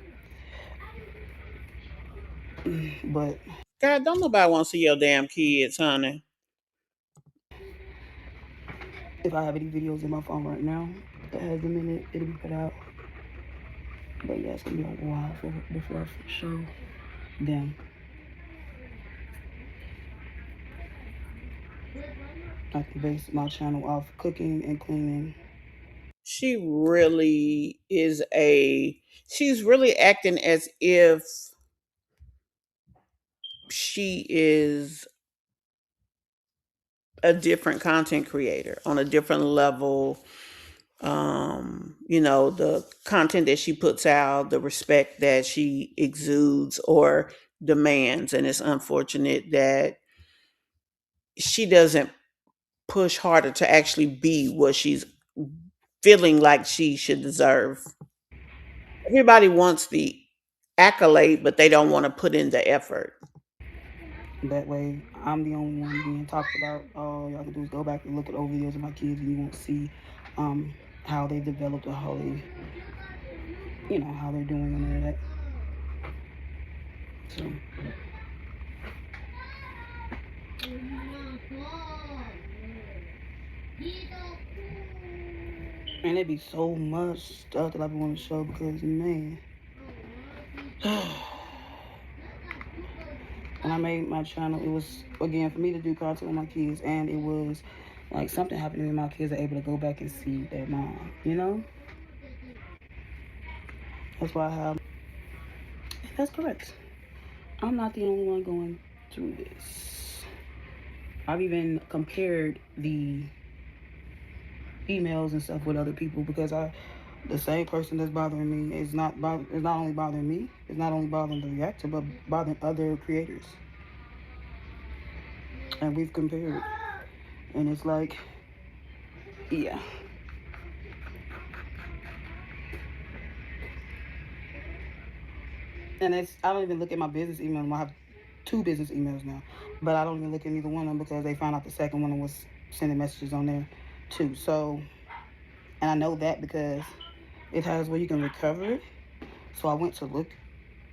But God, don't nobody want to see your damn kids, honey. if I have any videos in my phone right now that has them in it, it'll be put out. But yeah, it's going to be a while before I show them. I can base my channel off cooking and cleaning. She really is she's really acting as if she is a different content creator on a different level. The content that she puts out, the respect that she exudes or demands. And it's unfortunate that she doesn't push harder to actually be what she's feeling like she should deserve. Everybody wants the accolade, but they don't want to put in the effort. That way, I'm the only one being talked about. All y'all can do is go back and look at old videos of my kids, and you won't see how they developed or how they, how they're doing and all that. So. And it'd be so much stuff that I want to show because, man. When I made my channel, it was, again, for me to do content with my kids, and it was like something happened to me, my kids are able to go back and see their mom, That's why I have, and that's correct. I'm not the only one going through this. I've even compared the emails and stuff with other people because the same person that's bothering me is not only bothering me, it's not only bothering the reactor, but bothering other creators. And we've compared, and it's like, yeah. And I don't even look at my business email. I have 2 business emails now, but I don't even look at either one of them because they found out the second one was sending messages on there too. So, and I know that because it has where you can recover it. So I went to look.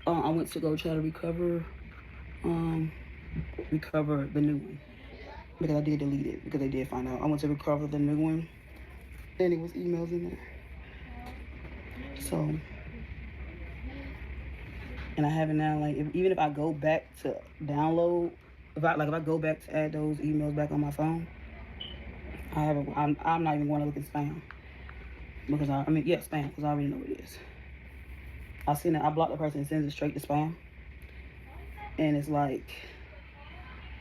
I went to go try to recover the new one because I did delete it because they did find out. I went to recover the new one, and it was emails in there. So. And I have it now, like, even if I go back to download, if I go back to add those emails back on my phone, I'm not even going to look at spam. Because, spam, because I already know what it is. I seen it, I block the person and sends it straight to spam. And it's like,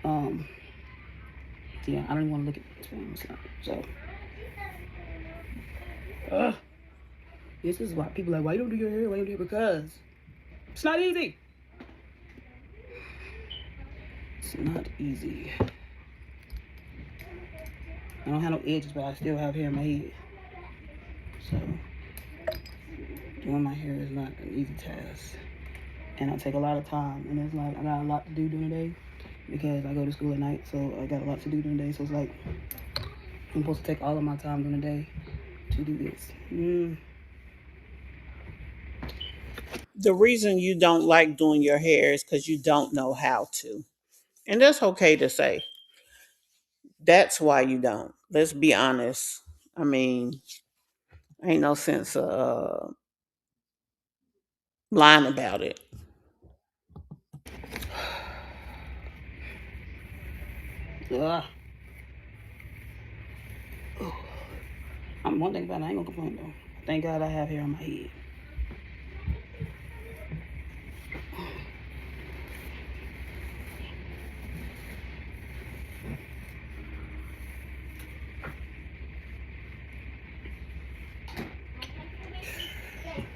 yeah, I don't even want to look at spam. So, this is why people are like, why you don't do your hair? Why you don't do it? Because it's not easy. It's not easy. I don't have no edges, but I still have hair in my head. So, doing my hair is not an easy task. And I take a lot of time. And it's like, I got a lot to do during the day. because I go to school at night, so I got a lot to do during the day. So it's like I'm supposed to take all of my time during the day to do this. The reason you don't like doing your hair is because you don't know how to. And that's okay to say. That's why you don't. Let's be honest. I mean, ain't no sense of lying about it. Ugh. I'm one thing about it, I ain't gonna complain though. Thank God I have hair on my head.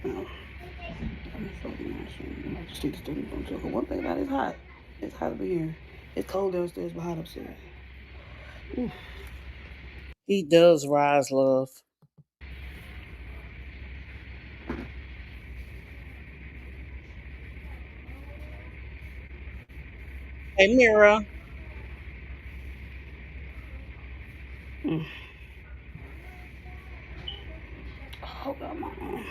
I just need to start moving to one thing about it, it's hot. It's hot up in here. It's cold downstairs, but hot upstairs. Oof. He does rise, love. Hey, Mira. Mm. Oh, God, my arm.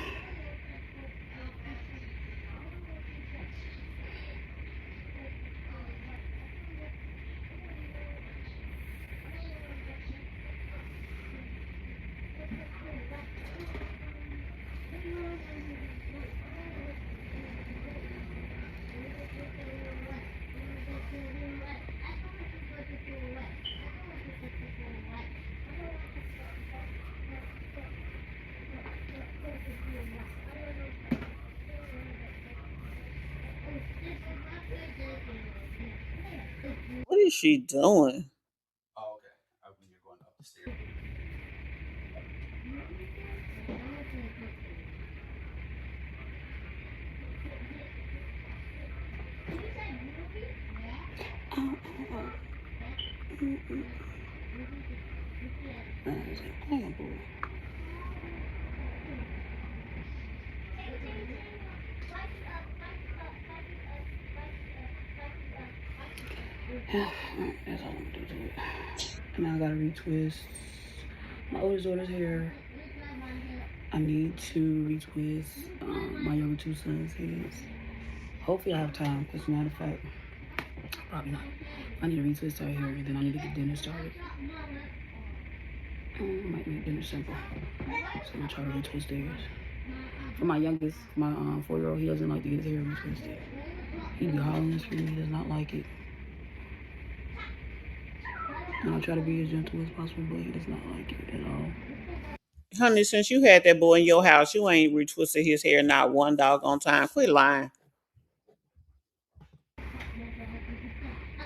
What is she doing? That's all I'm gonna do to it. And now I gotta retwist my oldest daughter's hair. I need to retwist my younger two sons' heads. Hopefully I have time, because matter of fact, probably not. I need to retwist her hair, and then I need to get dinner started. I might make dinner simple. So I'm gonna try to retwist theirs. For my youngest, my 4-year-old, he doesn't like to get his hair retwisted. He'd be hollering and screaming, he does not like it. And I try to be as gentle as possible, but he does not like it at all. Honey, since you had that boy in your house, you ain't retwisted his hair not one doggone time. Quit lying.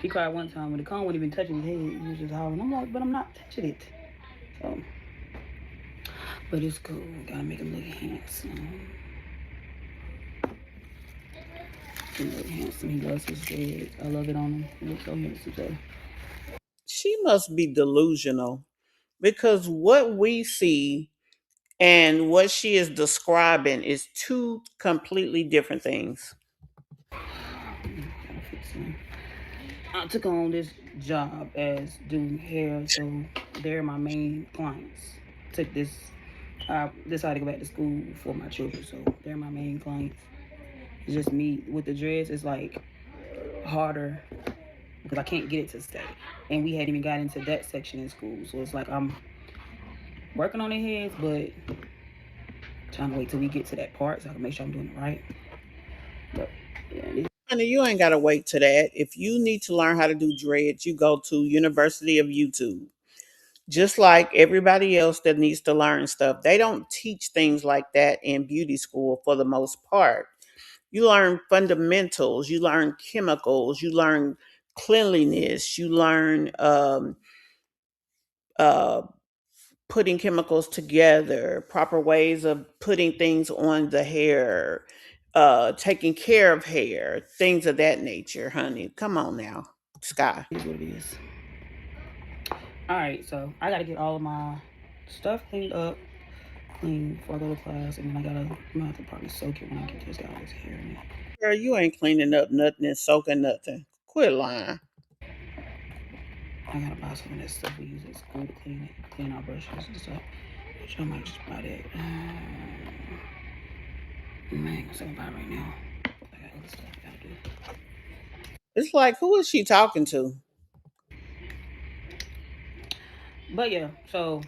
He cried one time when the comb wasn't even touching his head. He was just hollering. I'm like, but I'm not touching it. So, but it's cool. Gotta make him look handsome. He look handsome. He loves his dreads. I love it on him. He looks so handsome. So. She must be delusional because what we see and what she is describing is two completely different things. I took on this job as doing hair, so they're my main clients. Took this. I decided to go back to school for my children, so they're my main clients. It's just me with the dreads. It's like harder because I can't get it to stay, and we hadn't even got into that section in school, so it's like I'm working on their heads, but trying to wait till we get to that part so I can make sure I'm doing it right. But yeah, Honey, you ain't gotta wait to that. If you need to learn how to do dreads, you go to University of YouTube. Just like everybody else that needs to learn stuff, they don't teach things like that in beauty school for the most part. You learn fundamentals, you learn chemicals, you learn cleanliness, you learn uh, putting chemicals together, proper ways of putting things on the hair, taking care of hair, things of that nature, honey. Come on now, Sky. it is what it is. All right, so I gotta get all of my stuff cleaned up, clean before I go to class, and then I'm gonna have to probably soak it when I get this guy's hair in it. Girl, you ain't cleaning up nothing and soaking nothing. Quit lying. I gotta buy some of that stuff we use at school to clean our brushes and stuff. Which I might just buy that. Man, what's up about right now? I got other stuff I gotta do. It's like, who is she talking to? But yeah, so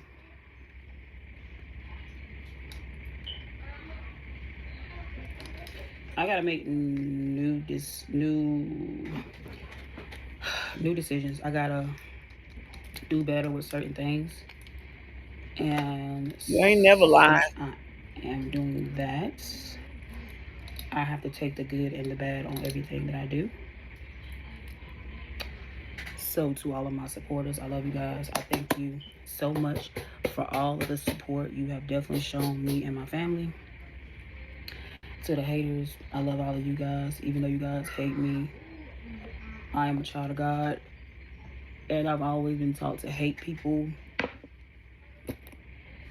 I gotta make new decisions. I gotta do better with certain things, and You ain't never lied. since I am doing that, I have to take the good and the bad on everything that I do. So to all of my supporters, I love you guys. I thank you so much for all of the support you have definitely shown me and my family. To the haters, I love all of you guys. Even though you guys hate me, I am a child of God, and I've always been taught to hate people.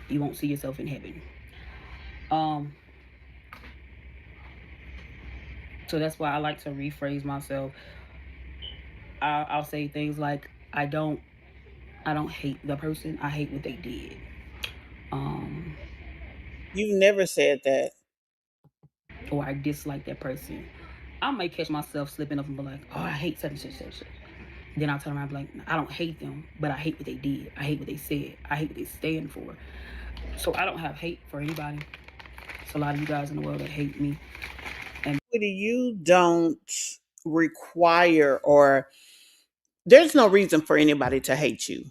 You won't see yourself in heaven. Um, so that's why I like to rephrase myself. I'll say things like, I don't hate the person. I hate what they did. Um, You've never said that. or I dislike that person. I might catch myself slipping up and be like, oh, I hate such and such and such. Then I'll turn around and be like, I don't hate them, but I hate what they did. I hate what they said. I hate what they stand for. So I don't have hate for anybody. It's a lot of you guys in the world that hate me. You don't require, or there's no reason for anybody to hate you.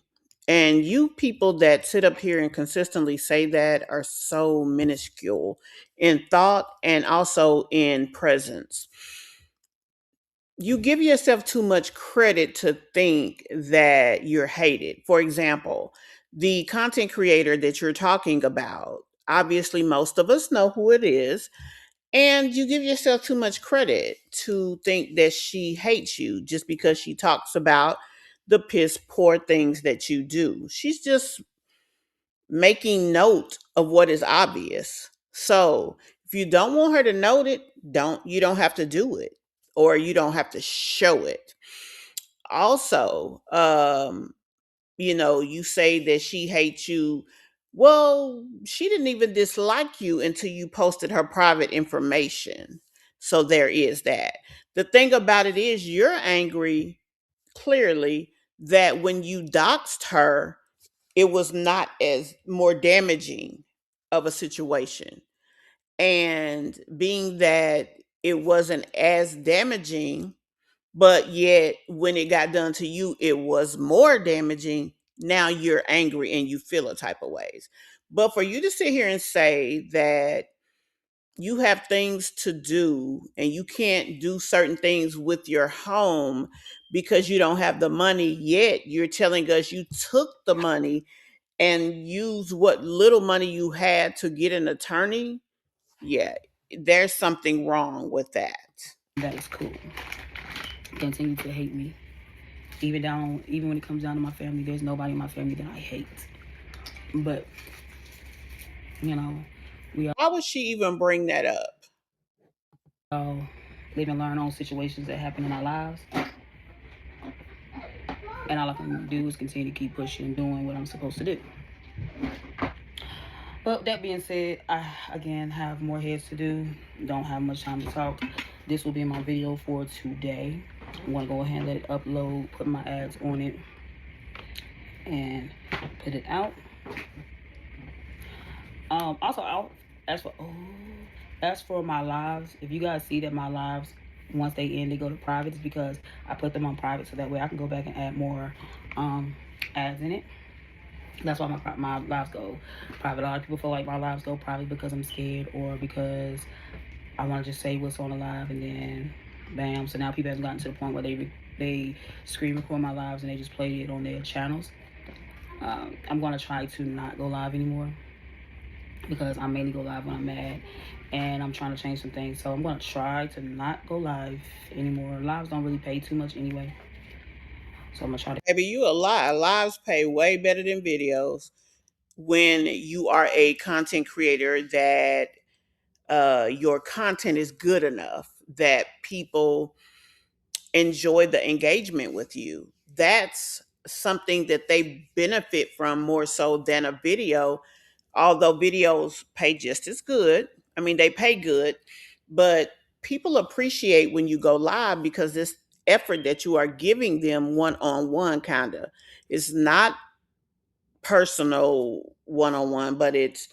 And you people that sit up here and consistently say that are so minuscule in thought and also in presence. You give yourself too much credit to think that you're hated. For example, the content creator that you're talking about, obviously, most of us know who it is. And you give yourself too much credit to think that she hates you just because she talks about the piss poor things that you do. She's just making note of what is obvious. So if you don't want her to note it, you don't have to do it, or you don't have to show it. Also, you say that she hates you. Well, she didn't even dislike you until you posted her private information. So there is that. The thing about it is, you're angry clearly that when you doxed her, it was not as more damaging of a situation. And being that it wasn't as damaging, but yet when it got done to you, it was more damaging. Now you're angry and you feel a type of ways. But for you to sit here and say that you have things to do and you can't do certain things with your home because you don't have the money, yet you're telling us you took the money and used what little money you had to get an attorney. Yeah, there's something wrong with that. That is cool. Continue to hate me. Even when it comes down to my family, there's nobody in my family that I hate. But, you know, we Why would she even bring that up? all live and learn on situations that happen in our lives. And all I can do is continue to keep pushing and doing what I'm supposed to do. But that being said, I again have more heads to do. Don't have much time to talk. This will be my video for today. I'm gonna go ahead and let it upload, put my ads on it, and put it out. Also, as for my lives, if you guys see that my lives, once they end, they go to private, it's because I put them on private so that way I can go back and add more ads in it. That's why my lives go private. A lot of people feel like my lives go private because I'm scared or because I want to just say what's on the live and then bam. So now people have gotten to the point where they screen record my lives and they just play it on their channels. I'm going to try to not go live anymore because I mainly go live when I'm mad and I'm trying to change some things. So I'm going to try to not go live anymore. Lives don't really pay too much anyway. So I'm going to try to. Baby, you a lie. Lives pay way better than videos when you are a content creator that your content is good enough that people enjoy the engagement with you. That's something that they benefit from more so than a video, although videos pay just as good. I mean, they pay good, but people appreciate when you go live because this effort that you are giving them one on one kind of. It's not personal one on one, but it's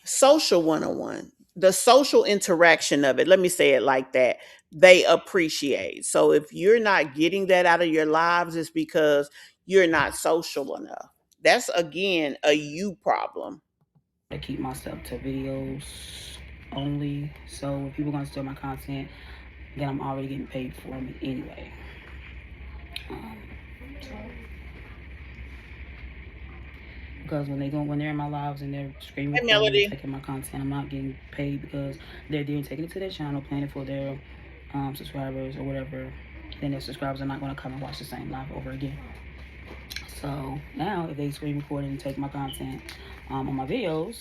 social one on one. The social interaction of it, let me say it like that, they appreciate. So if you're not getting that out of your lives, it's because you're not social enough. That's again a you problem. I keep myself to videos only. So if people are gonna steal my content, then I'm already getting paid for it anyway. So because when they're in my lives and they're screen Hey, recording and Melody. taking my content, I'm not getting paid because they're there taking it to their channel, playing it for their subscribers or whatever. Then their subscribers are not going to come and watch the same live over again. So now if they screen record and take my content on my videos,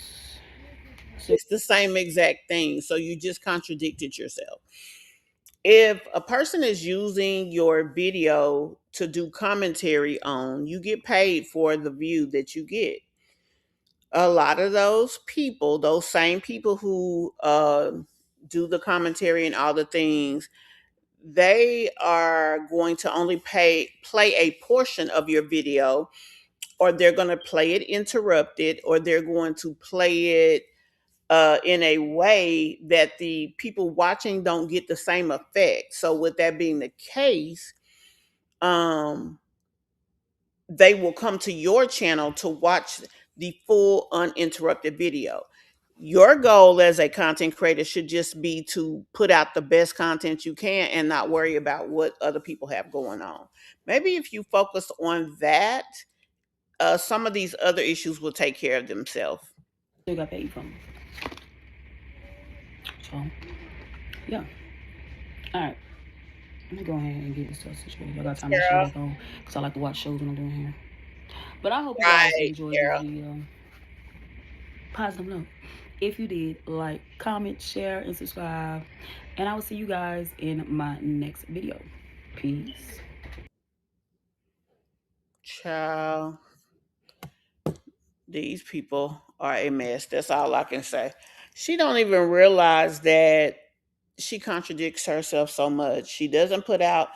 It's the same exact thing. So you just contradicted yourself. If a person is using your video to do commentary on, you get paid for the view that you get. A lot of those people, those same people who do the commentary and all the things, they are going to only play a portion of your video, or they're going to play it interrupted, or they're going to play it in a way that the people watching don't get the same effect. So, with that being the case, um, they will come to your channel to watch the full uninterrupted video. Your goal as a content creator should just be to put out the best content you can and not worry about what other people have going on. Maybe if you focus on that, some of these other issues will take care of themselves. still got paid from. So yeah. All right. Let me go ahead and get this stuff situated. I got time to show Girl, back on because I like to watch shows when I'm doing here. But I hope you guys right, enjoyed this girl. video. Positive note. If you did, like, comment, share, and subscribe. And I will see you guys in my next video. Peace. Child, these people are a mess. That's all I can say. She don't even realize that she contradicts herself so much. She doesn't put out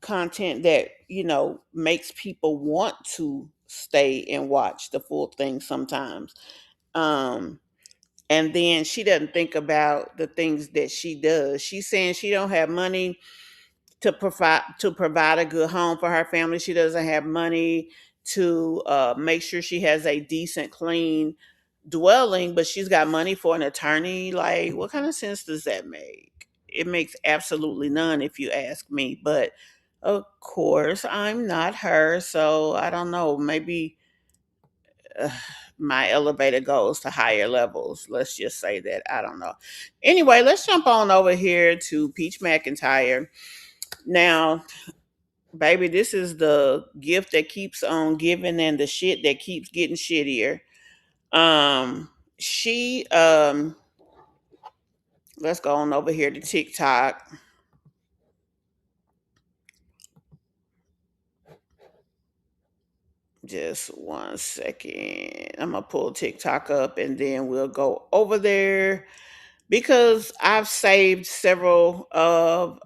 content that, makes people want to stay and watch the full thing sometimes. Um and then she doesn't think about the things that she does. She's saying she don't have money to provide a good home for her family. She doesn't have money to make sure she has a decent, clean dwelling, but she's got money for an attorney. Like, what kind of sense does that make? It makes absolutely none, if you ask me. But of course, I'm not her, so I don't know. Maybe uh, my elevator goes to higher levels. Let's just say that. I don't know. Anyway, let's jump on over here to Peach McIntyre. Now, baby, this is the gift that keeps on giving and the shit that keeps getting shittier. She Let's go on over here to TikTok. Just 1 second. I'm gonna pull TikTok up and then we'll go over there because I've saved several of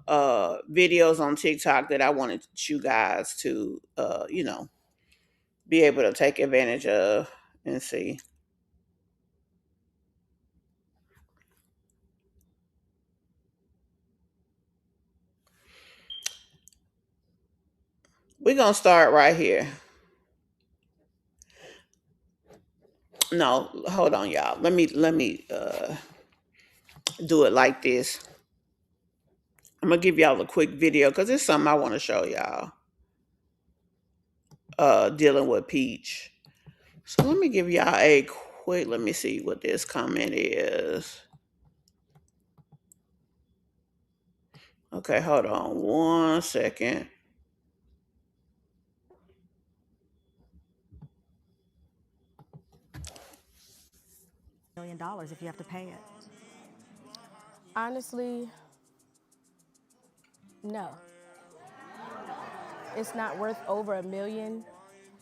videos on TikTok that I wanted you guys to be able to take advantage of and see. We're gonna start right here. No, hold on, y'all. Let me do it like this. I'm gonna give y'all a quick video because it's something I want to show y'all. Dealing with Peach. So let me give y'all a quick. Let me see what this comment is. Okay, hold on 1 second. $1 million if you have to pay it. Honestly, no. It's not worth over $1 million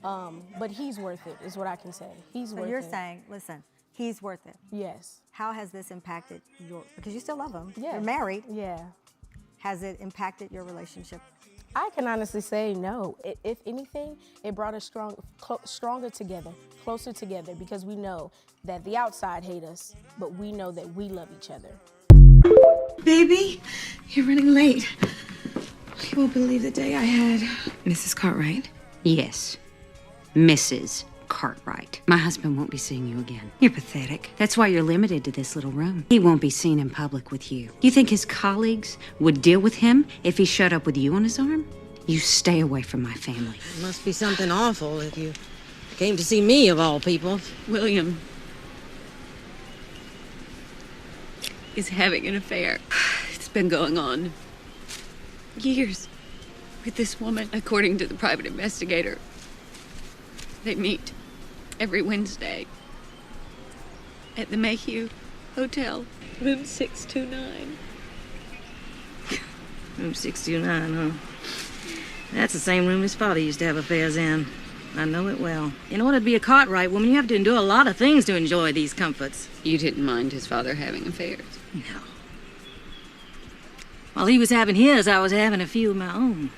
But he's worth it, is what I can say. He's So worth it. you're saying, listen, he's worth it. Yes. How has this impacted because you still love him. Yeah. You're married. Yeah. Has it impacted your relationship? I can honestly say no. If anything, it brought us stronger together, closer together, because we know that the outside hate us, but we know that we love each other. Baby, you're running late. You won't believe the day I had. Mrs. Cartwright? Yes. Mrs. Cartwright. My husband won't be seeing you again. You're pathetic. That's why you're limited to this little room. He won't be seen in public with you. You think his colleagues would deal with him if he showed up with you on his arm? You stay away from my family. It must be something awful if you came to see me, of all people. William is having an affair. It's been going on years with this woman, according to the private investigator. They meet every Wednesday at the Mayhew Hotel, room 629. Room 629, huh? That's the same room his father used to have affairs in. I know it well. In order to be a Cartwright woman, you have to endure a lot of things to enjoy these comforts. You didn't mind his father having affairs? No. While he was having his, I was having a few of my own.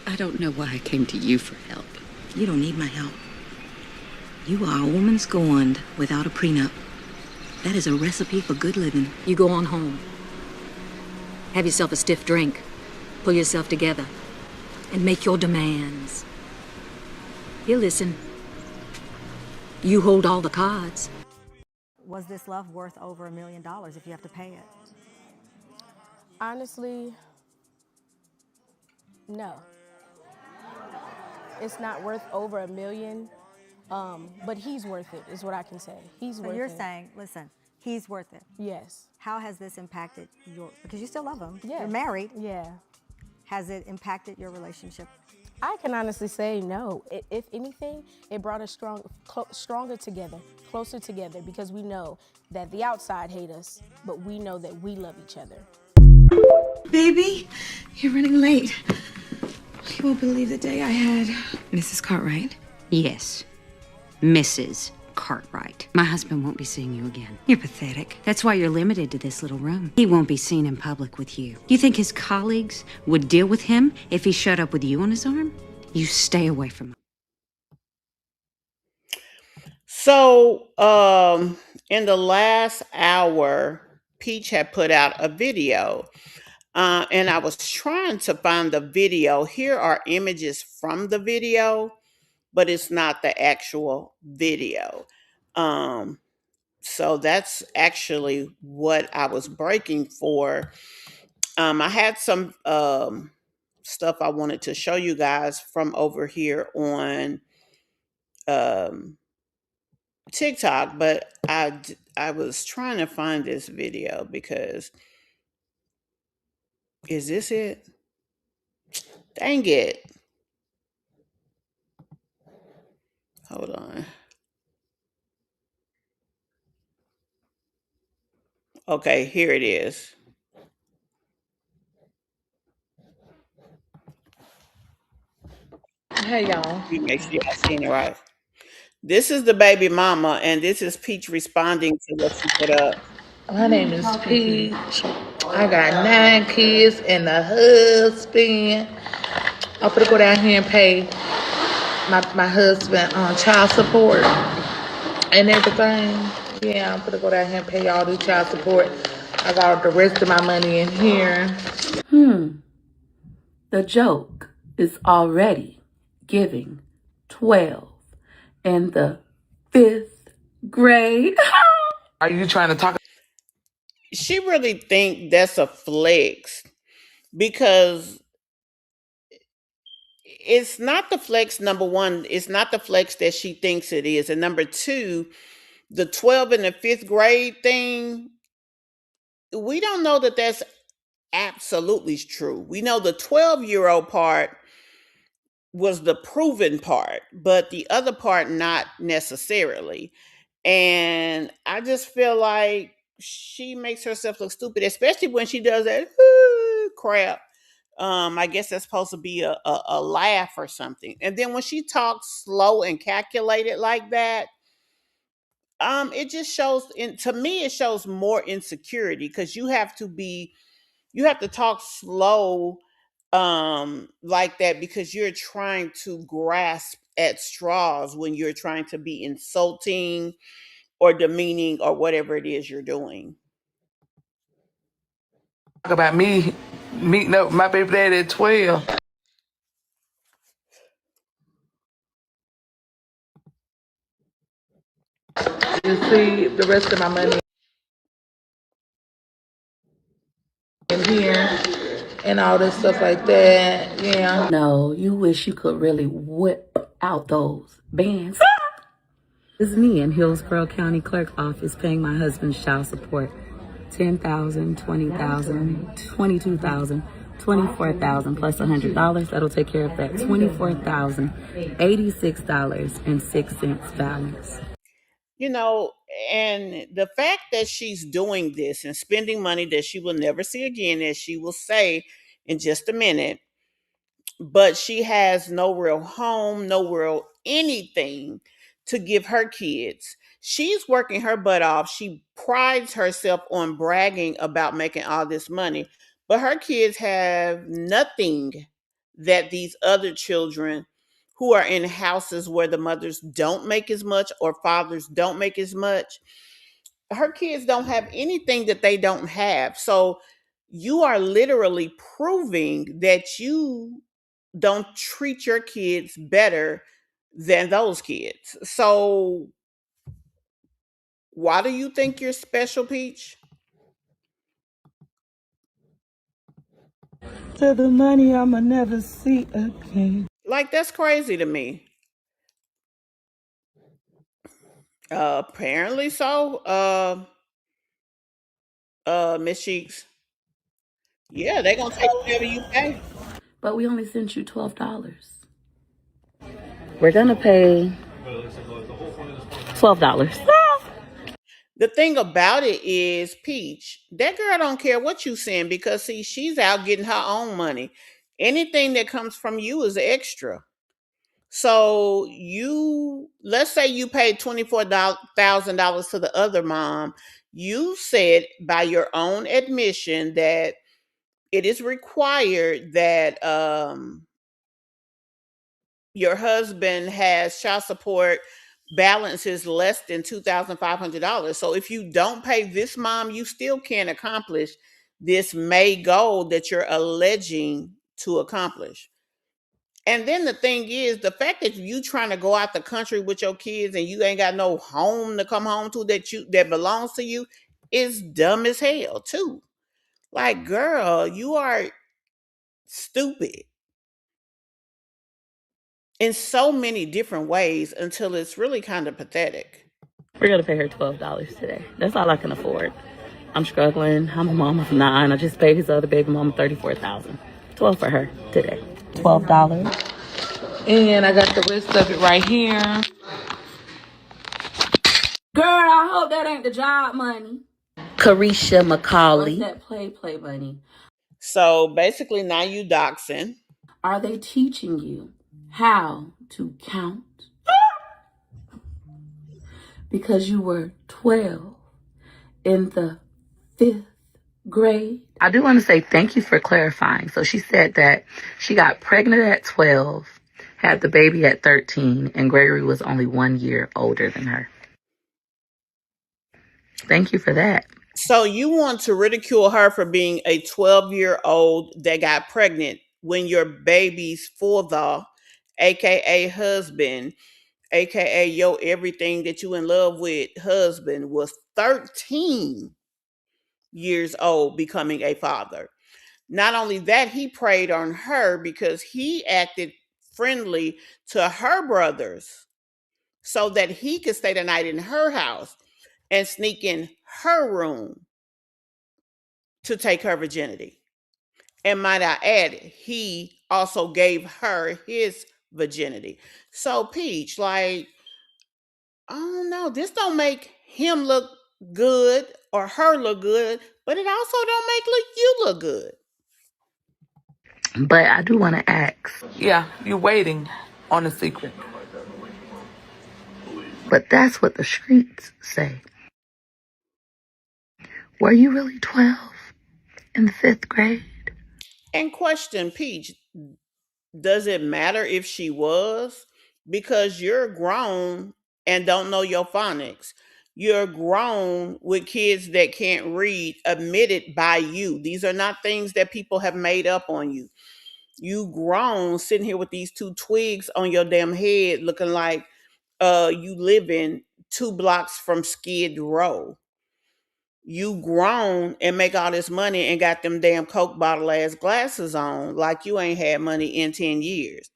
I don't know why I came to you for help. You don't need my help. You are a woman scorned without a prenup. That is a recipe for good living. You go on home. Have yourself a stiff drink. Pull yourself together. And make your demands. He'll listen. You hold all the cards. Was this love worth over $1 million if you have to pay it? Honestly, no. It's not worth over $1 million, but he's worth it, is what I can say. He's worth it. So you're saying, listen, he's worth it. Yes. How has this impacted because you still love him. Yeah. You're married. Yeah. Has it impacted your relationship? I can honestly say no. If anything, it brought us stronger together, closer together, because we know that the outside hate us, but we know that we love each other. Baby, you're running late. You won't believe the day I had. Mrs. Cartwright? Yes. Mrs. Cartwright. My husband won't be seeing you again. You're pathetic. That's why you're limited to this little room. He won't be seen in public with you. You think his colleagues would deal with him if he showed up with you on his arm? You stay away from him. So, in the last hour, Peach had put out a video, and I was trying to find the video. Here are images from the video, but it's not the actual video. So that's actually what I was breaking for. I had some stuff I wanted to show you guys from over here on TikTok, but I was trying to find this video because is this it? Dang it. Hold on. Okay, here it is. Hey y'all. Let me make sure y'all seen it right. This is the baby mama, and this is Peach responding to what she put up. My name is Peach. I got 9 kids and a husband. I'm gonna go down here and pay my husband on child support and everything. Yeah, I'm gonna go down here and pay all the child support. I got the rest of my money in here. The joke is already giving 12 in the 5th grade. Are you trying to talk? She really think that's a flex because it's not the flex. Number one, it's not the flex that she thinks it is, and number two, the 12 in the 5th grade thing, we don't know that that's absolutely true. We know the 12-year-old part was the proven part, but the other part not necessarily. And I just feel like she makes herself look stupid, especially when she does that crap I guess that's supposed to be a laugh or something. And then when she talks slow and calculated like that, it just shows, to me it shows more insecurity, because you have to talk slow like that, because you're trying to grasp at straws when you're trying to be insulting or demeaning or whatever it is you're doing. Talk about me meeting up with my baby daddy at 12. You see the rest of my money in here and all this stuff like that. Yeah. No, you wish you could really whip out those bands. This is me in Hillsborough County Clerk Office paying my husband's child support. 10,000, 20,000, 22,000, 24,000 plus $100. That'll take care of that $24,086.06 balance. You know, and the fact that she's doing this and spending money that she will never see again, as she will say in just a minute, but she has no real home, no real anything to give her kids. She's working her butt off. She prides herself on bragging about making all this money, but her kids have nothing that these other children who are in houses where the mothers don't make as much or fathers don't make as much, her kids don't have anything that they don't have. So you are literally proving that you don't treat your kids better than those kids. So why do you think you're special, Peach? To the money I'ma never see again. Like, that's crazy to me. Apparently so. Miss Cheeks. Yeah, they're gonna take whatever you pay. But we only sent you $12. We're gonna pay $12. The thing about it is, Peach, that girl don't care what you send, because see, she's out getting her own money. Anything that comes from you is extra. So let's say you paid $24,000 to the other mom. You said by your own admission that it is required that your husband has child support balances less than $2,500. So if you don't pay this mom, you still can't accomplish this May goal that you're alleging to accomplish. And then the thing is, the fact that you trying to go out the country with your kids and you ain't got no home to come home to that belongs to you is dumb as hell too. Like, girl, you are stupid in so many different ways until it's really kind of pathetic. We're gonna pay her $12 today. That's all I can afford. I'm struggling. I'm a mom of 9. I just paid his other baby mama $34,000. 12 for her today. $12. And I got the rest of it right here. Girl, I hope that ain't the job money. Carisha McCauley. What's that play money? So basically now you doxing. Are they teaching you how to count? Because you were 12 in the 5th grade. I do want to say thank you for clarifying. So she said that she got pregnant at 12, had the baby at 13, and Gregory was only 1 year older than her. Thank you for that. So you want to ridicule her for being a 12-year-old that got pregnant when your baby's father, aka husband, aka your everything that you in love with husband, was 13 years old becoming a father. Not only that, he preyed on her because he acted friendly to her brothers so that he could stay the night in her house and sneak in her room to take her virginity. And might I add, he also gave her his virginity. So, Peach, like, I don't know, this don't make him look good or her look good, but it also don't make you look good. But I do want to ask. Yeah, you're waiting on a secret. But that's what the streets say. Were you really 12 in the 5th grade? And question, Peach, does it matter if she was? Because you're grown and don't know your phonics. You're grown with kids that can't read, admitted by you. These are not things that people have made up on you. You grown sitting here with these two twigs on your damn head looking like you living 2 blocks from Skid Row. You grown and make all this money and got them damn Coke bottle ass glasses on like you ain't had money in 10 years.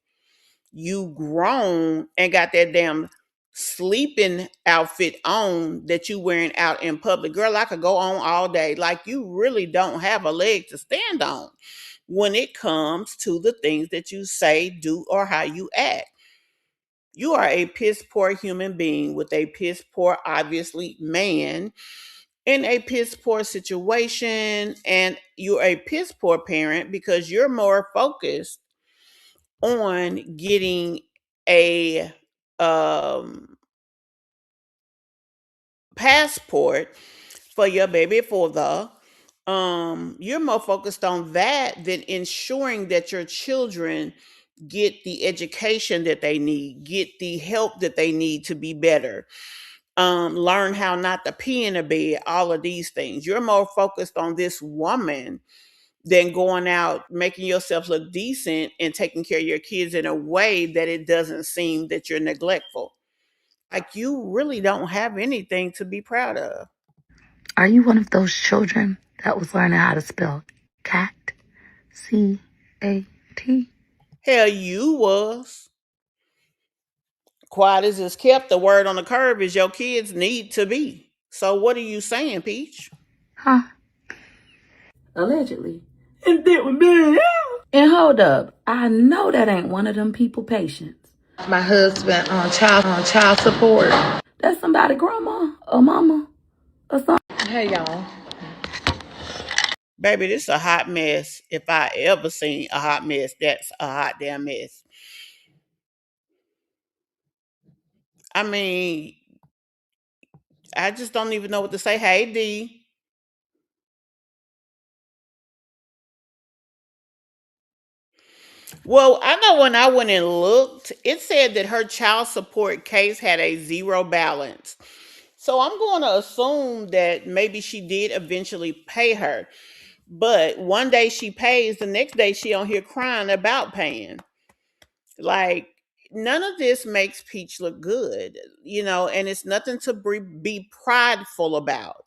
You grown and got that damn sleeping outfit on that you wearing out in public. Girl, I could go on all day. Like you really don't have a leg to stand on when it comes to the things that you say, do, or how you act. You are a piss poor human being with a piss poor, obviously, man in a piss poor situation, and you're a piss poor parent because you're more focused on getting a passport for your baby father. You're more focused on that than ensuring that your children get the education that they need, get the help that they need to be better, learn how not to pee in a bed, all of these things. You're more focused on this woman than going out, making yourself look decent and taking care of your kids in a way that it doesn't seem that you're neglectful. Like you really don't have anything to be proud of. Are you one of those children that was learning how to spell cat? C-A-T? Hell, you was. Quiet as it's kept, the word on the curve is your kids need to be. So what are you saying, Peach? Huh? Allegedly. And that was me. And hold up, I know that ain't one of them people patients. My husband on child support. That's somebody grandma or mama or something. Hey y'all. Baby, this is a hot mess. If I ever seen a hot mess, that's a hot damn mess. I mean, I just don't even know what to say. Hey, D. Well, I know when I went and looked, it said that her child support case had a zero balance. So I'm going to assume that maybe she did eventually pay her. But one day she pays, the next day she on here crying about paying. Like none of this makes Peach look good, and it's nothing to be prideful about.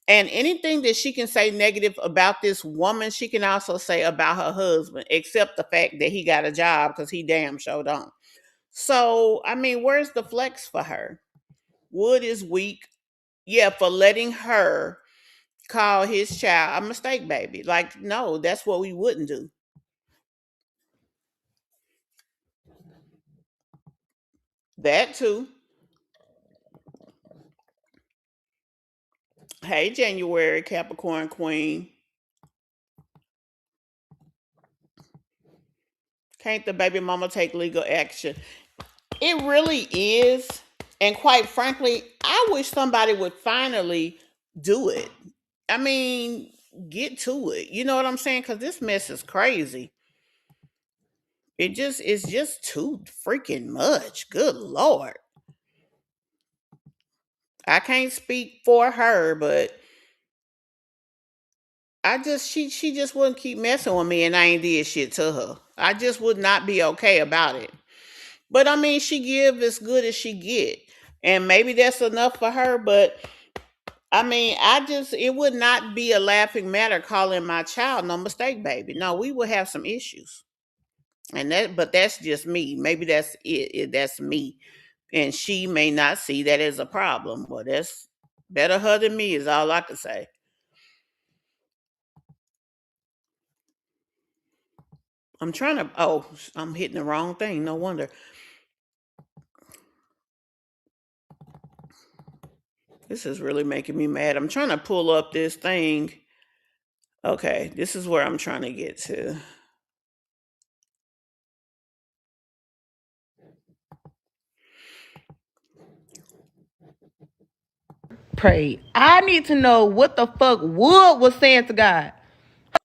And anything that she can say negative about this woman, she can also say about her husband, except the fact that he got a job because he damn sure don't. So, I mean, where's the flex for her? Wood is weak. Yeah, for letting her call his child a mistake baby. Like, no, that's what we wouldn't do. That too. Hey, January, Capricorn Queen. Can't the baby mama take legal action? It really is. And quite frankly, I wish somebody would finally do it. I mean, get to it. You know what I'm saying? Because this mess is crazy. It's just too freaking much. Good Lord. I can't speak for her, but she just wouldn't keep messing with me and I ain't did shit to her. I just would not be okay about it. But I mean, she give as good as she get. And maybe that's enough for her, but I mean, it would not be a laughing matter calling my child no mistake baby. No, we would have some issues. But that's just me. Maybe that's that's me. And she may not see that as a problem. Well, that's better her than me is all I can say. I'm hitting the wrong thing. No wonder. This is really making me mad. I'm trying to pull up this thing. Okay, this is where I'm trying to get to. prayed. I need to know what the fuck Wood was saying to God.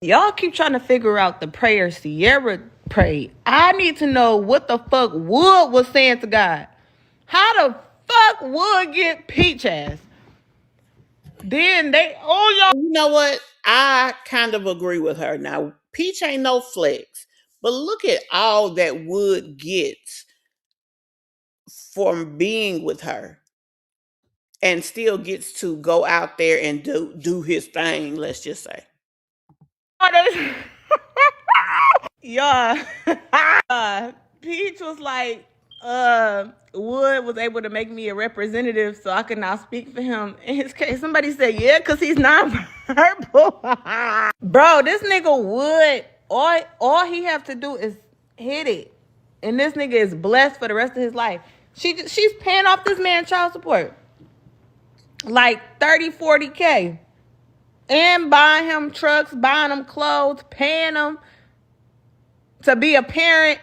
Y'all keep trying to figure out the prayer Sierra prayed. I need to know what the fuck Wood was saying to God. How the fuck Wood get peach ass? Then y'all. You know what? I kind of agree with her. Now, Peach ain't no flex, but look at all that Wood gets from being with her, and still gets to go out there and do his thing. Let's just say. Yeah. Peach was like, Wood was able to make me a representative so I could now speak for him. In his case, somebody said, yeah, because he's non-verbal. Bro, this nigga Wood, all he have to do is hit it. And this nigga is blessed for the rest of his life. She's paying off this man child support. Like 30, 40K. And buying him trucks, buying him clothes, paying him to be a parent.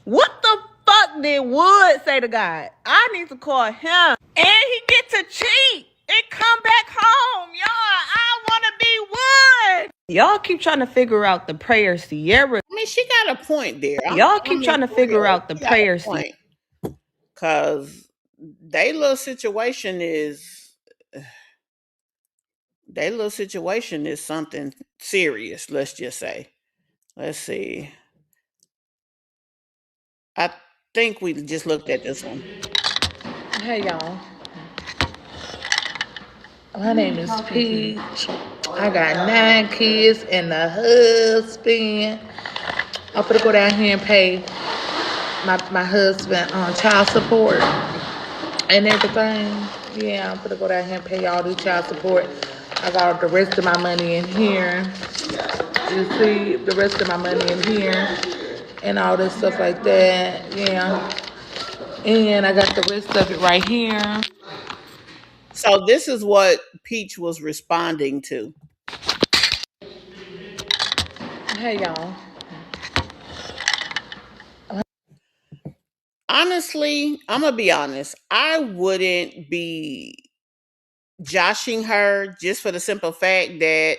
What the fuck did Wood say to God? I need to call him. And he get to cheat and come back home. Y'all, I want to be Wood. Y'all keep trying to figure out the prayer Sierra. I mean, she got a point there. Y'all keep trying to figure out the prayer Sierra. Because their little situation is something serious, let's just say. Let's see. I think we just looked at this one. Hey, y'all. My name is Peach. I got 9 kids and a husband. I'm gonna go down here and pay my husband on child support and everything. Yeah, I'm gonna go down here and pay all the child support. I got the rest of my money in here. You see the rest of my money in here and all this stuff like that. Yeah. And I got the rest of it right here. So this is what Peach was responding to. Hey, y'all. Honestly, I'm gonna be honest. I wouldn't be joshing her just for the simple fact that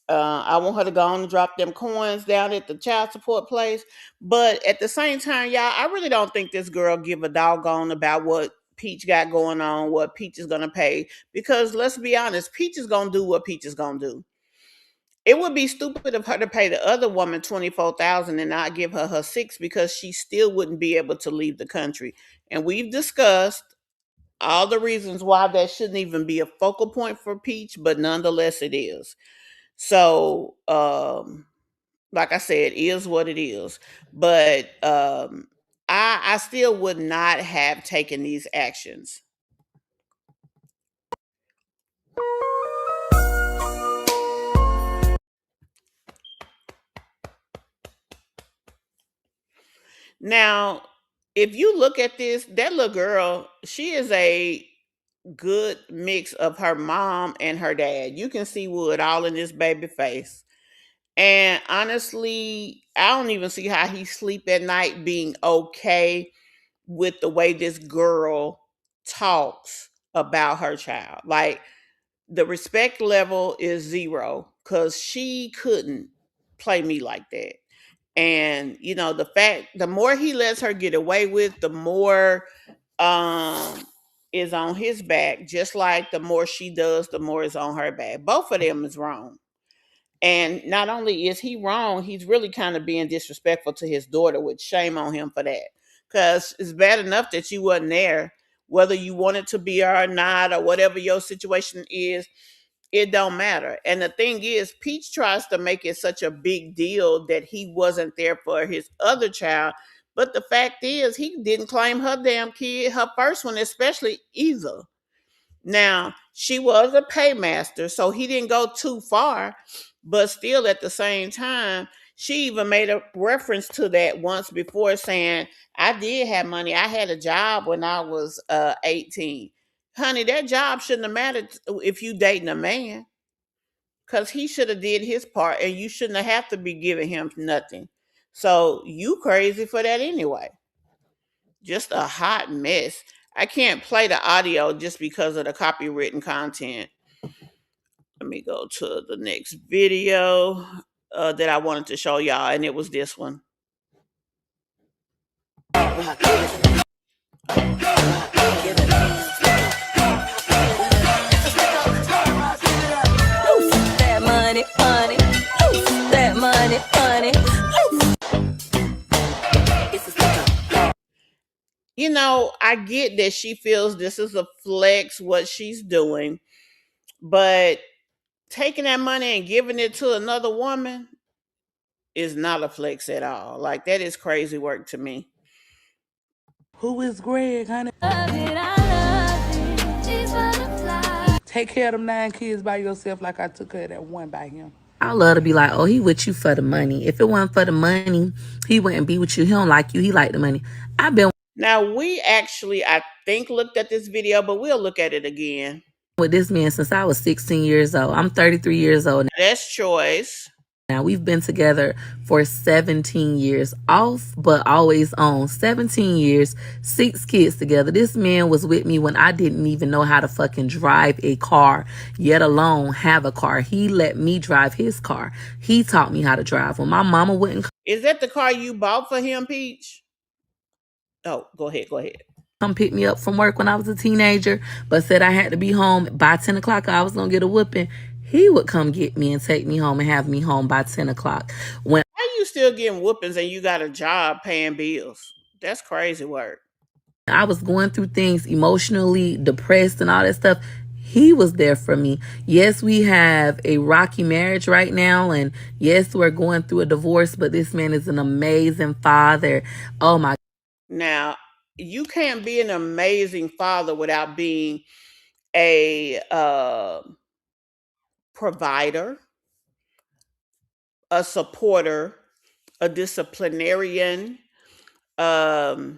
I want her to go on and drop them coins down at the child support place. But at the same time, y'all, I really don't think this girl give a doggone about what Peach got going on, what Peach is gonna pay. Because let's be honest, Peach is gonna do what Peach is gonna do. It would be stupid of her to pay the other woman 24,000 and not give her 6 because she still wouldn't be able to leave the country. And we've discussed all the reasons why that shouldn't even be a focal point for Peach, but nonetheless it is. So, like I said, it is what it is. But I still would not have taken these actions. Now, if you look at this, that little girl, she is a good mix of her mom and her dad. You can see Wood all in this baby face. And honestly, I don't even see how he sleep at night being okay with the way this girl talks about her child. Like the respect level is 0 because she couldn't play me like that. And the fact, the more he lets her get away with, the more is on his back. Just like the more she does, the more is on her back. Both of them is wrong. And not only is he wrong, he's really kind of being disrespectful to his daughter, which shame on him for that. Because it's bad enough that you wasn't there, whether you wanted to be or not, or whatever your situation is, it don't matter. And the thing is, Peach tries to make it such a big deal that he wasn't there for his other child. But the fact is, he didn't claim her damn kid, her first one especially, either. Now, she was a paymaster, so he didn't go too far, but still at the same time, she even made a reference to that once before saying, I did have money. I had a job when I was 18. Honey, that job shouldn't have mattered if you dating a man, because he should have did his part and you shouldn't have to be giving him nothing. So you crazy for that anyway. Just a hot mess. I can't play the audio just because of the copywritten content. Let me go to the next video that I wanted to show y'all, and it was this one. That money, money. That money, money. You know, I get that she feels this is a flex, what she's doing, but taking that money and giving it to another woman is not a flex at all. Like, that is crazy work to me. Who is Greg, honey? Take care of them 9 kids by yourself like I took care of that one by him. I love to be like, oh, he with you for the money. If it wasn't for the money, he wouldn't be with you. He don't like you. He like the money. Now, we actually, I think, looked at this video, but we'll look at it again. With this man since I was 16 years old. I'm 33 years old now. That's choice. Now, we've been together for 17 years, off but always on. 17 years, 6 kids together. This man was with me when I didn't even know how to fucking drive a car, yet alone have a car. He let me drive his car. He taught me how to drive. When my mama wouldn't. Is that the car you bought for him, Peach? Oh, go ahead. Come pick me up from work when I was a teenager, but said I had to be home by 10 o'clock. I was going to get a whooping. He would come get me and take me home and have me home by 10 o'clock. Why are you still getting whoopings and you got a job paying bills? That's crazy work. I was going through things emotionally, depressed and all that stuff. He was there for me. Yes, we have a rocky marriage right now. And yes, we're going through a divorce, but this man is an amazing father. Oh my. Now, you can't be an amazing father without being a provider, a supporter, a disciplinarian, a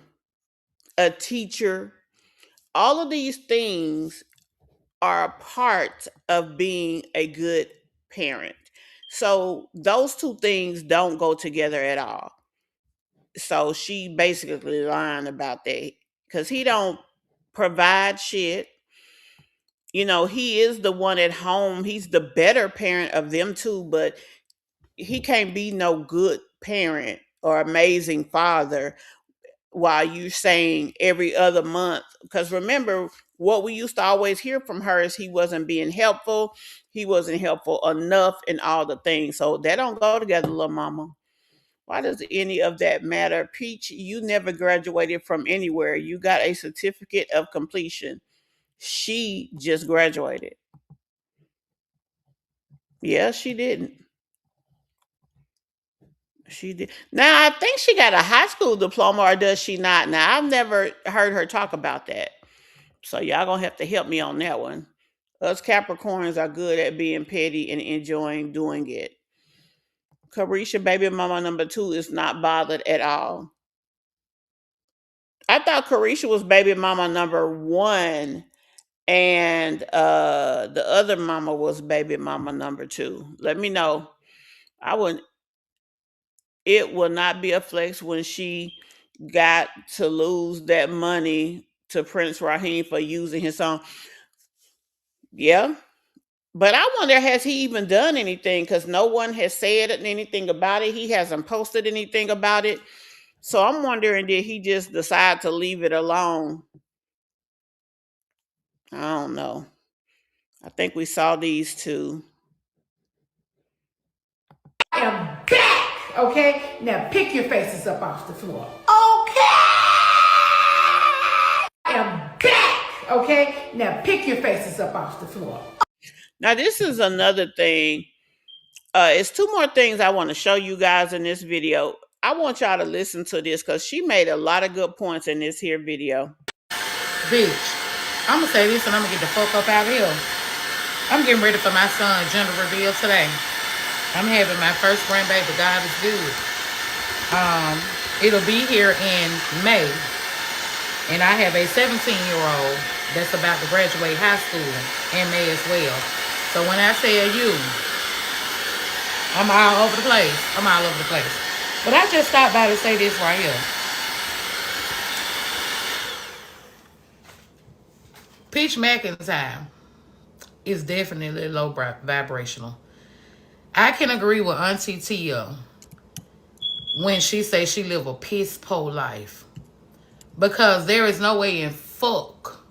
teacher. All of these things are a part of being a good parent. So those two things don't go together at all. So she basically lying about that because he don't provide shit. You know, he is the one at home. He's the better parent of them two, but he can't be no good parent or amazing father while you saying every other month. Because remember, what we used to always hear from her is he wasn't being helpful. He wasn't helpful enough in all the things. So that don't go together, little mama. Why does any of that matter? Peach, you never graduated from anywhere. You got a certificate of completion. She just graduated. Yeah, she didn't. She did. Now, I think she got a high school diploma, or does she not? Now, I've never heard her talk about that. So, y'all gonna have to help me on that one. Us Capricorns are good at being petty and enjoying doing it. Carisha, baby mama number 2, is not bothered at all. I thought Carisha was baby mama number 1, and the other mama was baby mama number 2. Let me know. It will not be a flex when she got to lose that money to Prince Raheem for using his song. Yeah. But I wonder, has he even done anything? Because no one has said anything about it. He hasn't posted anything about it. So I'm wondering, did he just decide to leave it alone? I don't know. I think we saw these two. I am back, okay? Now pick your faces up off the floor. Okay! I am back, okay? Now pick your faces up off the floor. Now, this is another thing. It's 2 more things I want to show you guys in this video. I want y'all to listen to this because she made a lot of good points in this here video. Bitch, I'm going to say this and I'm going to get the fuck up out of here. I'm getting ready for my son's gender reveal today. I'm having my first grandbaby. God is good. It'll be here in May. And I have a 17-year-old that's about to graduate high school in May as well. So when I tell you, I'm all over the place. I'm all over the place. But I just stopped by to say this right here. Peach McIntyre is definitely low vibrational. I can agree with Auntie Tia when she says she live a piss poor life. Because there is no way in fuck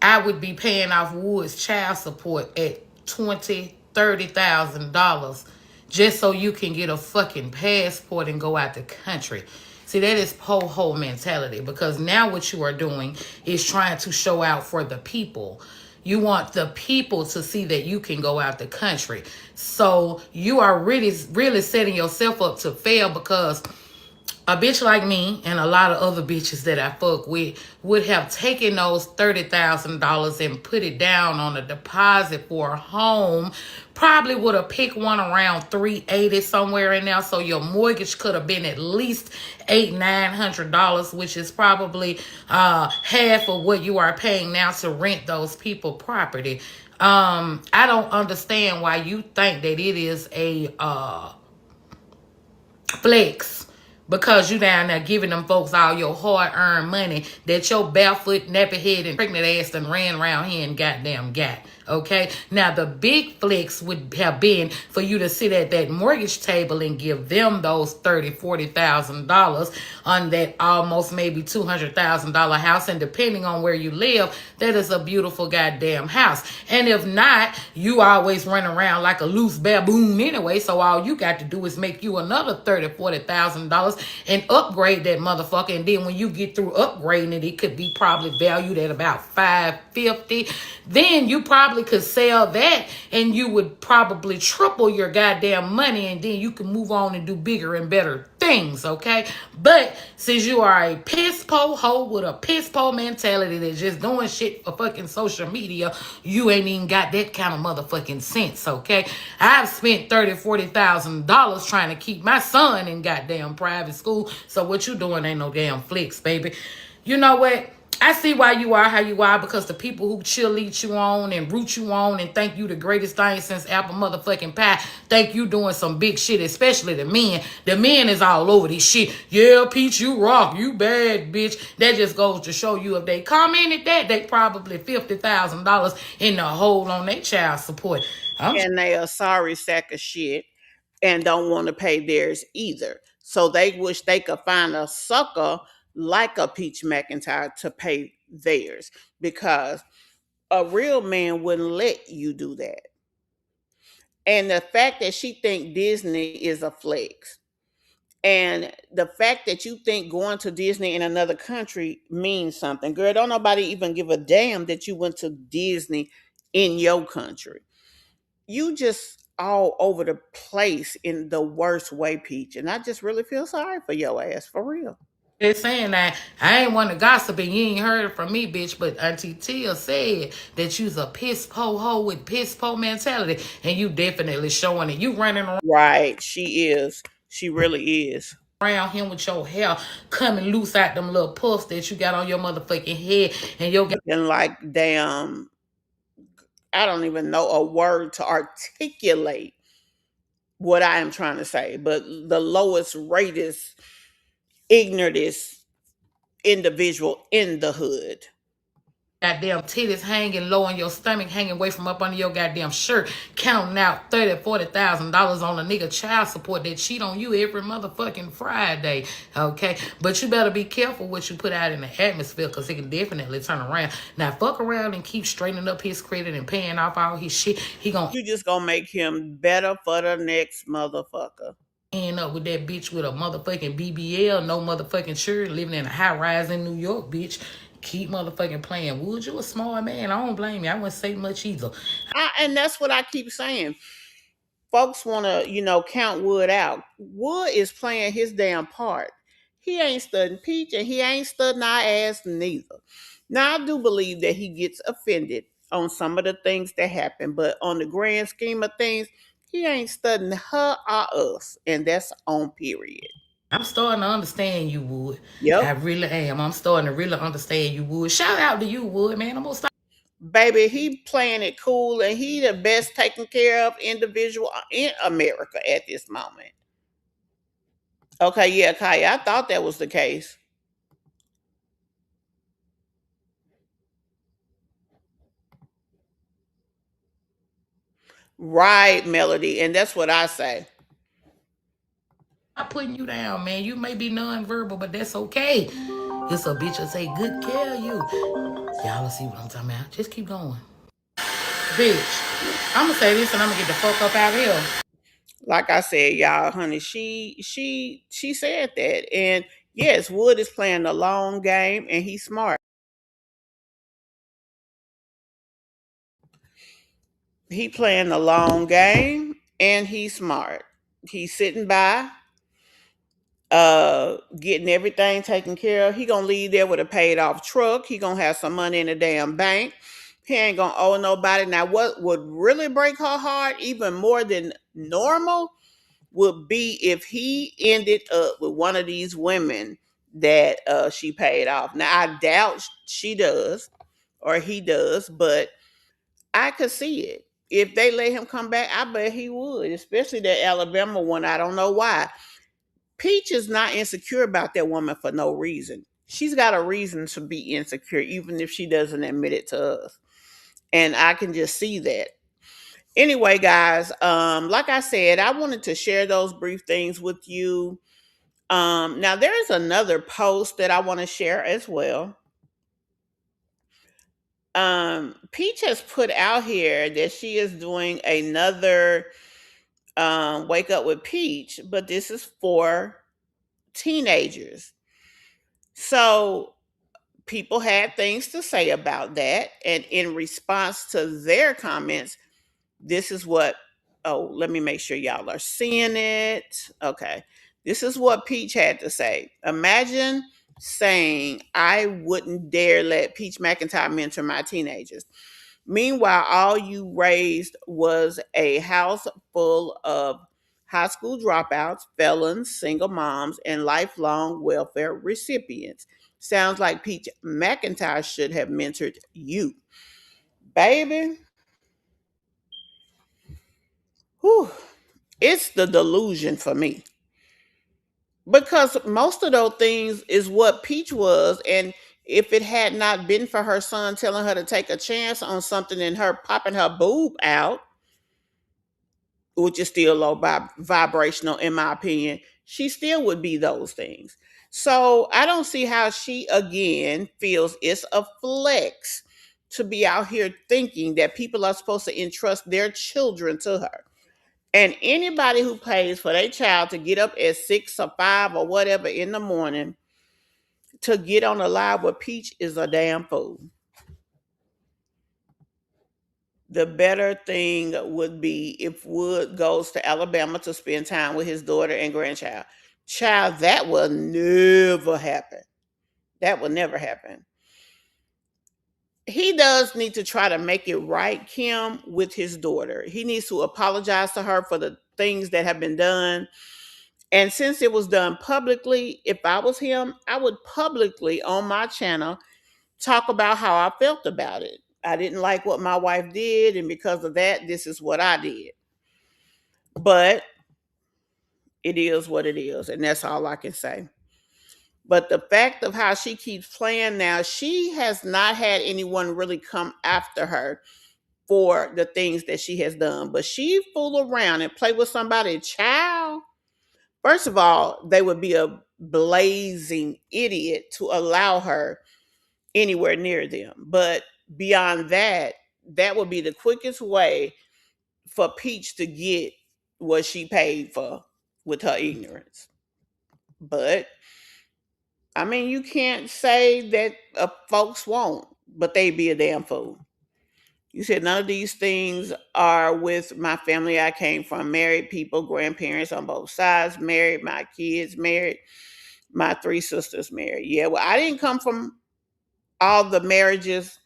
I would be paying off Wood's child support at $20,000-$30,000 just so you can get a fucking passport and go out the country. See, that is po-ho mentality, because now what you are doing is trying to show out for the people. You want the people to see that you can go out the country. So you are really setting yourself up to fail, because a bitch like me and a lot of other bitches that I fuck with would have taken those $30,000 and put it down on a deposit for a home. Probably would have picked one around 380 somewhere in there. So your mortgage could have been at least $800-$900, which is probably half of what you are paying now to rent those people property. I don't understand why you think that it is a flex, because you down there giving them folks all your hard-earned money that your barefoot, nappy-head, and pregnant ass done ran around here and goddamn got. Okay? Now, the big flex would have been for you to sit at that mortgage table and give them those $30,000-$40,000 on that almost maybe $200,000 house. And depending on where you live, that is a beautiful goddamn house. And if not, you always run around like a loose baboon anyway. So all you got to do is make you another $30,000-$40,000 and upgrade that motherfucker. And then when you get through upgrading it, it could be probably valued at about $550. Then you probably could sell that and you would probably triple your goddamn money, and then you can move on and do bigger and better things, okay? But since you are a piss po hoe with a piss po mentality that's just doing shit for fucking social media, you ain't even got that kind of motherfucking sense, okay? I've spent $30,000-$40,000 trying to keep my son in goddamn private school, so what you doing ain't no damn flicks, baby. You know what? I see why you are how you are, because the people who cheerlead you on and root you on and think you the greatest thing since apple motherfucking pie think you doing some big shit, especially the men. The men is all over this shit. Yeah, Peach, you rock. You bad, bitch. That just goes to show you if they commented that, they probably $50,000 in the hole on their child support. And they a sorry sack of shit and don't want to pay theirs either. So they wish they could find a sucker like a Peach McIntyre to pay theirs, because a real man wouldn't let you do that. And the fact that she think Disney is a flex, and the fact that you think going to Disney in another country means something, girl, don't nobody even give a damn that you went to Disney in your country. You just all over the place in the worst way, Peach. And I just really feel sorry for your ass, for real. They're saying that I ain't want to gossip and you ain't heard it from me, bitch. But Auntie Tia said that you's a piss po hoe with piss po mentality, and you definitely showing it. You running around. Right, she is. She really is. Around him with your hair coming loose out them little puffs that you got on your motherfucking head, and your And like damn, I don't even know a word to articulate what I am trying to say, but the lowest rated, ignorantest individual in the hood. goddamn titties hanging low on your stomach, hanging away from up under your goddamn shirt, counting out $30,000-$40,000 on a nigga child support that cheat on you every motherfucking Friday. Okay, but you better be careful what you put out in the atmosphere, because it can definitely turn around. Now fuck around and keep straightening up his credit and paying off all his shit. You just gonna make him better for the next motherfucker. End up with that bitch with a motherfucking BBL, no motherfucking shirt, living in a high rise in New York, bitch. Keep motherfucking playing. Would you a smart man? I don't blame you. I wouldn't say much either. And that's what I keep saying. Folks want to, count Wood out. Wood is playing his damn part. He ain't studying Peach, and he ain't studying our ass neither. Now, I do believe that he gets offended on some of the things that happen, but on the grand scheme of things, he ain't studying her or us, and that's on period. I'm starting to understand you, Wood. Yep. I really am. I'm starting to really understand you, Wood. Shout out to you, Wood, man. I'm gonna stop. Baby, he playing it cool, and he the best taken care of individual in America at this moment. Okay, yeah, Kaya, I thought that was the case. Right, Melody. And that's what I say. I'm putting you down, man. You may be non-verbal, but that's okay. It's a bitch that say good care of you. Y'all will see what I'm talking about. Just keep going. Bitch, I'm gonna say this and I'm gonna get the fuck up out of here. Like I said, y'all, honey, she said that. And yes, Wood is playing the long game and he's smart. He playing the long game and he's smart. He's sitting by, getting everything taken care of. He gonna leave there with a paid off truck. He gonna have some money in the damn bank. He ain't gonna owe nobody. Now, what would really break her heart, even more than normal, would be if he ended up with one of these women that she paid off. Now, I doubt she does or he does, but I could see it. If they let him come back, I bet he would, especially that Alabama one. I don't know why. Peach is not insecure about that woman for no reason. She's got a reason to be insecure, even if she doesn't admit it to us. And I can just see that. Anyway, guys, like I said, I wanted to share those brief things with you. Now there is another post that I want to share as well. Peach has put out here that she is doing another Wake Up with Peach, but this is for teenagers. So people had things to say about that. And in response to their comments, this is what, oh, let me make sure y'all are seeing it. Okay. This is what Peach had to say. Imagine saying, I wouldn't dare let Peach McIntyre mentor my teenagers. Meanwhile, all you raised was a house full of high school dropouts, felons, single moms, and lifelong welfare recipients. Sounds like Peach McIntyre should have mentored you. Baby, whew, it's the delusion for me. Because most of those things is what Peach was. And if it had not been for her son telling her to take a chance on something and her popping her boob out, which is still low vibrational in my opinion, she still would be those things. So I don't see how she again feels it's a flex to be out here thinking that people are supposed to entrust their children to her. And anybody who pays for their child to get up at 6 or 5 or whatever in the morning to get on a live with Peach is a damn fool. The better thing would be if Wood goes to Alabama to spend time with his daughter and grandchild. Child, that will never happen. That will never happen. He does need to try to make it right, Kim, with his daughter. He needs to apologize to her for the things that have been done. And since it was done publicly, if I was him, I would publicly on my channel talk about how I felt about it. I didn't like what my wife did, and because of that, this is what I did. But it is what it is, and that's all I can say. But the fact of how she keeps playing now, she has not had anyone really come after her for the things that she has done. But she fool around and play with somebody, child. First of all, they would be a blazing idiot to allow her anywhere near them. But beyond that, that would be the quickest way for Peach to get what she paid for with her ignorance. But I mean, you can't say that folks won't, but they be a damn fool. You said none of these things are with my family I came from. Married people, grandparents on both sides, married, my kids married, my 3 sisters married. Yeah, well, I didn't come from all the marriages.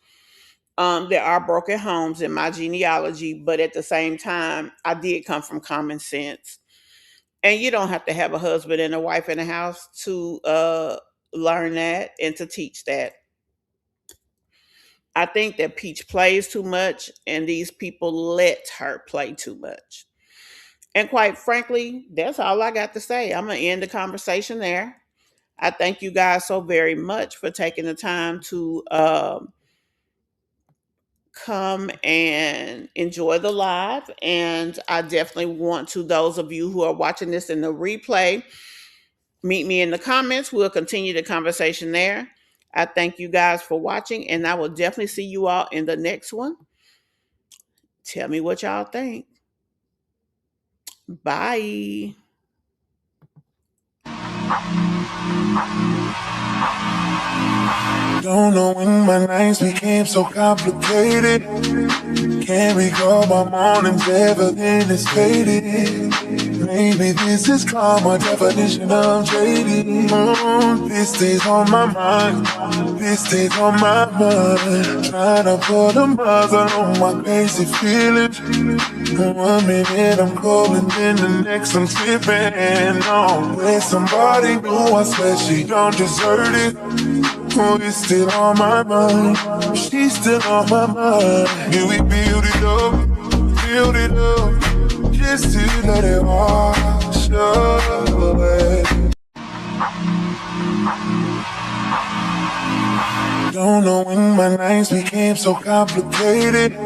There are broken homes in my genealogy, but at the same time, I did come from common sense. And you don't have to have a husband and a wife in the house to learn that and to teach that. I think that Peach plays too much, and these people let her play too much. And quite frankly, that's all I got to say. I'm going to end the conversation there. I thank you guys so very much for taking the time to come and enjoy the live. And I definitely want to, those of you who are watching this in the replay, meet me in the comments. We'll continue the conversation there. I thank you guys for watching, and I will definitely see you all in the next one. Tell me what y'all think. Bye. Don't know when my nights became so complicated. Can't recall my mornings, everything is faded. Maybe this is karma, definition of jaded. This stays on my mind, this stays on my mind. Trying to put a muzzle on my crazy feelings. 1 minute I'm cold and then the next I'm tripping on. With somebody new, I swear she don't deserve it. Oh, it's still on my mind, she's still on my mind. And we build it up, just to let it wash away. Don't know when my nights became so complicated.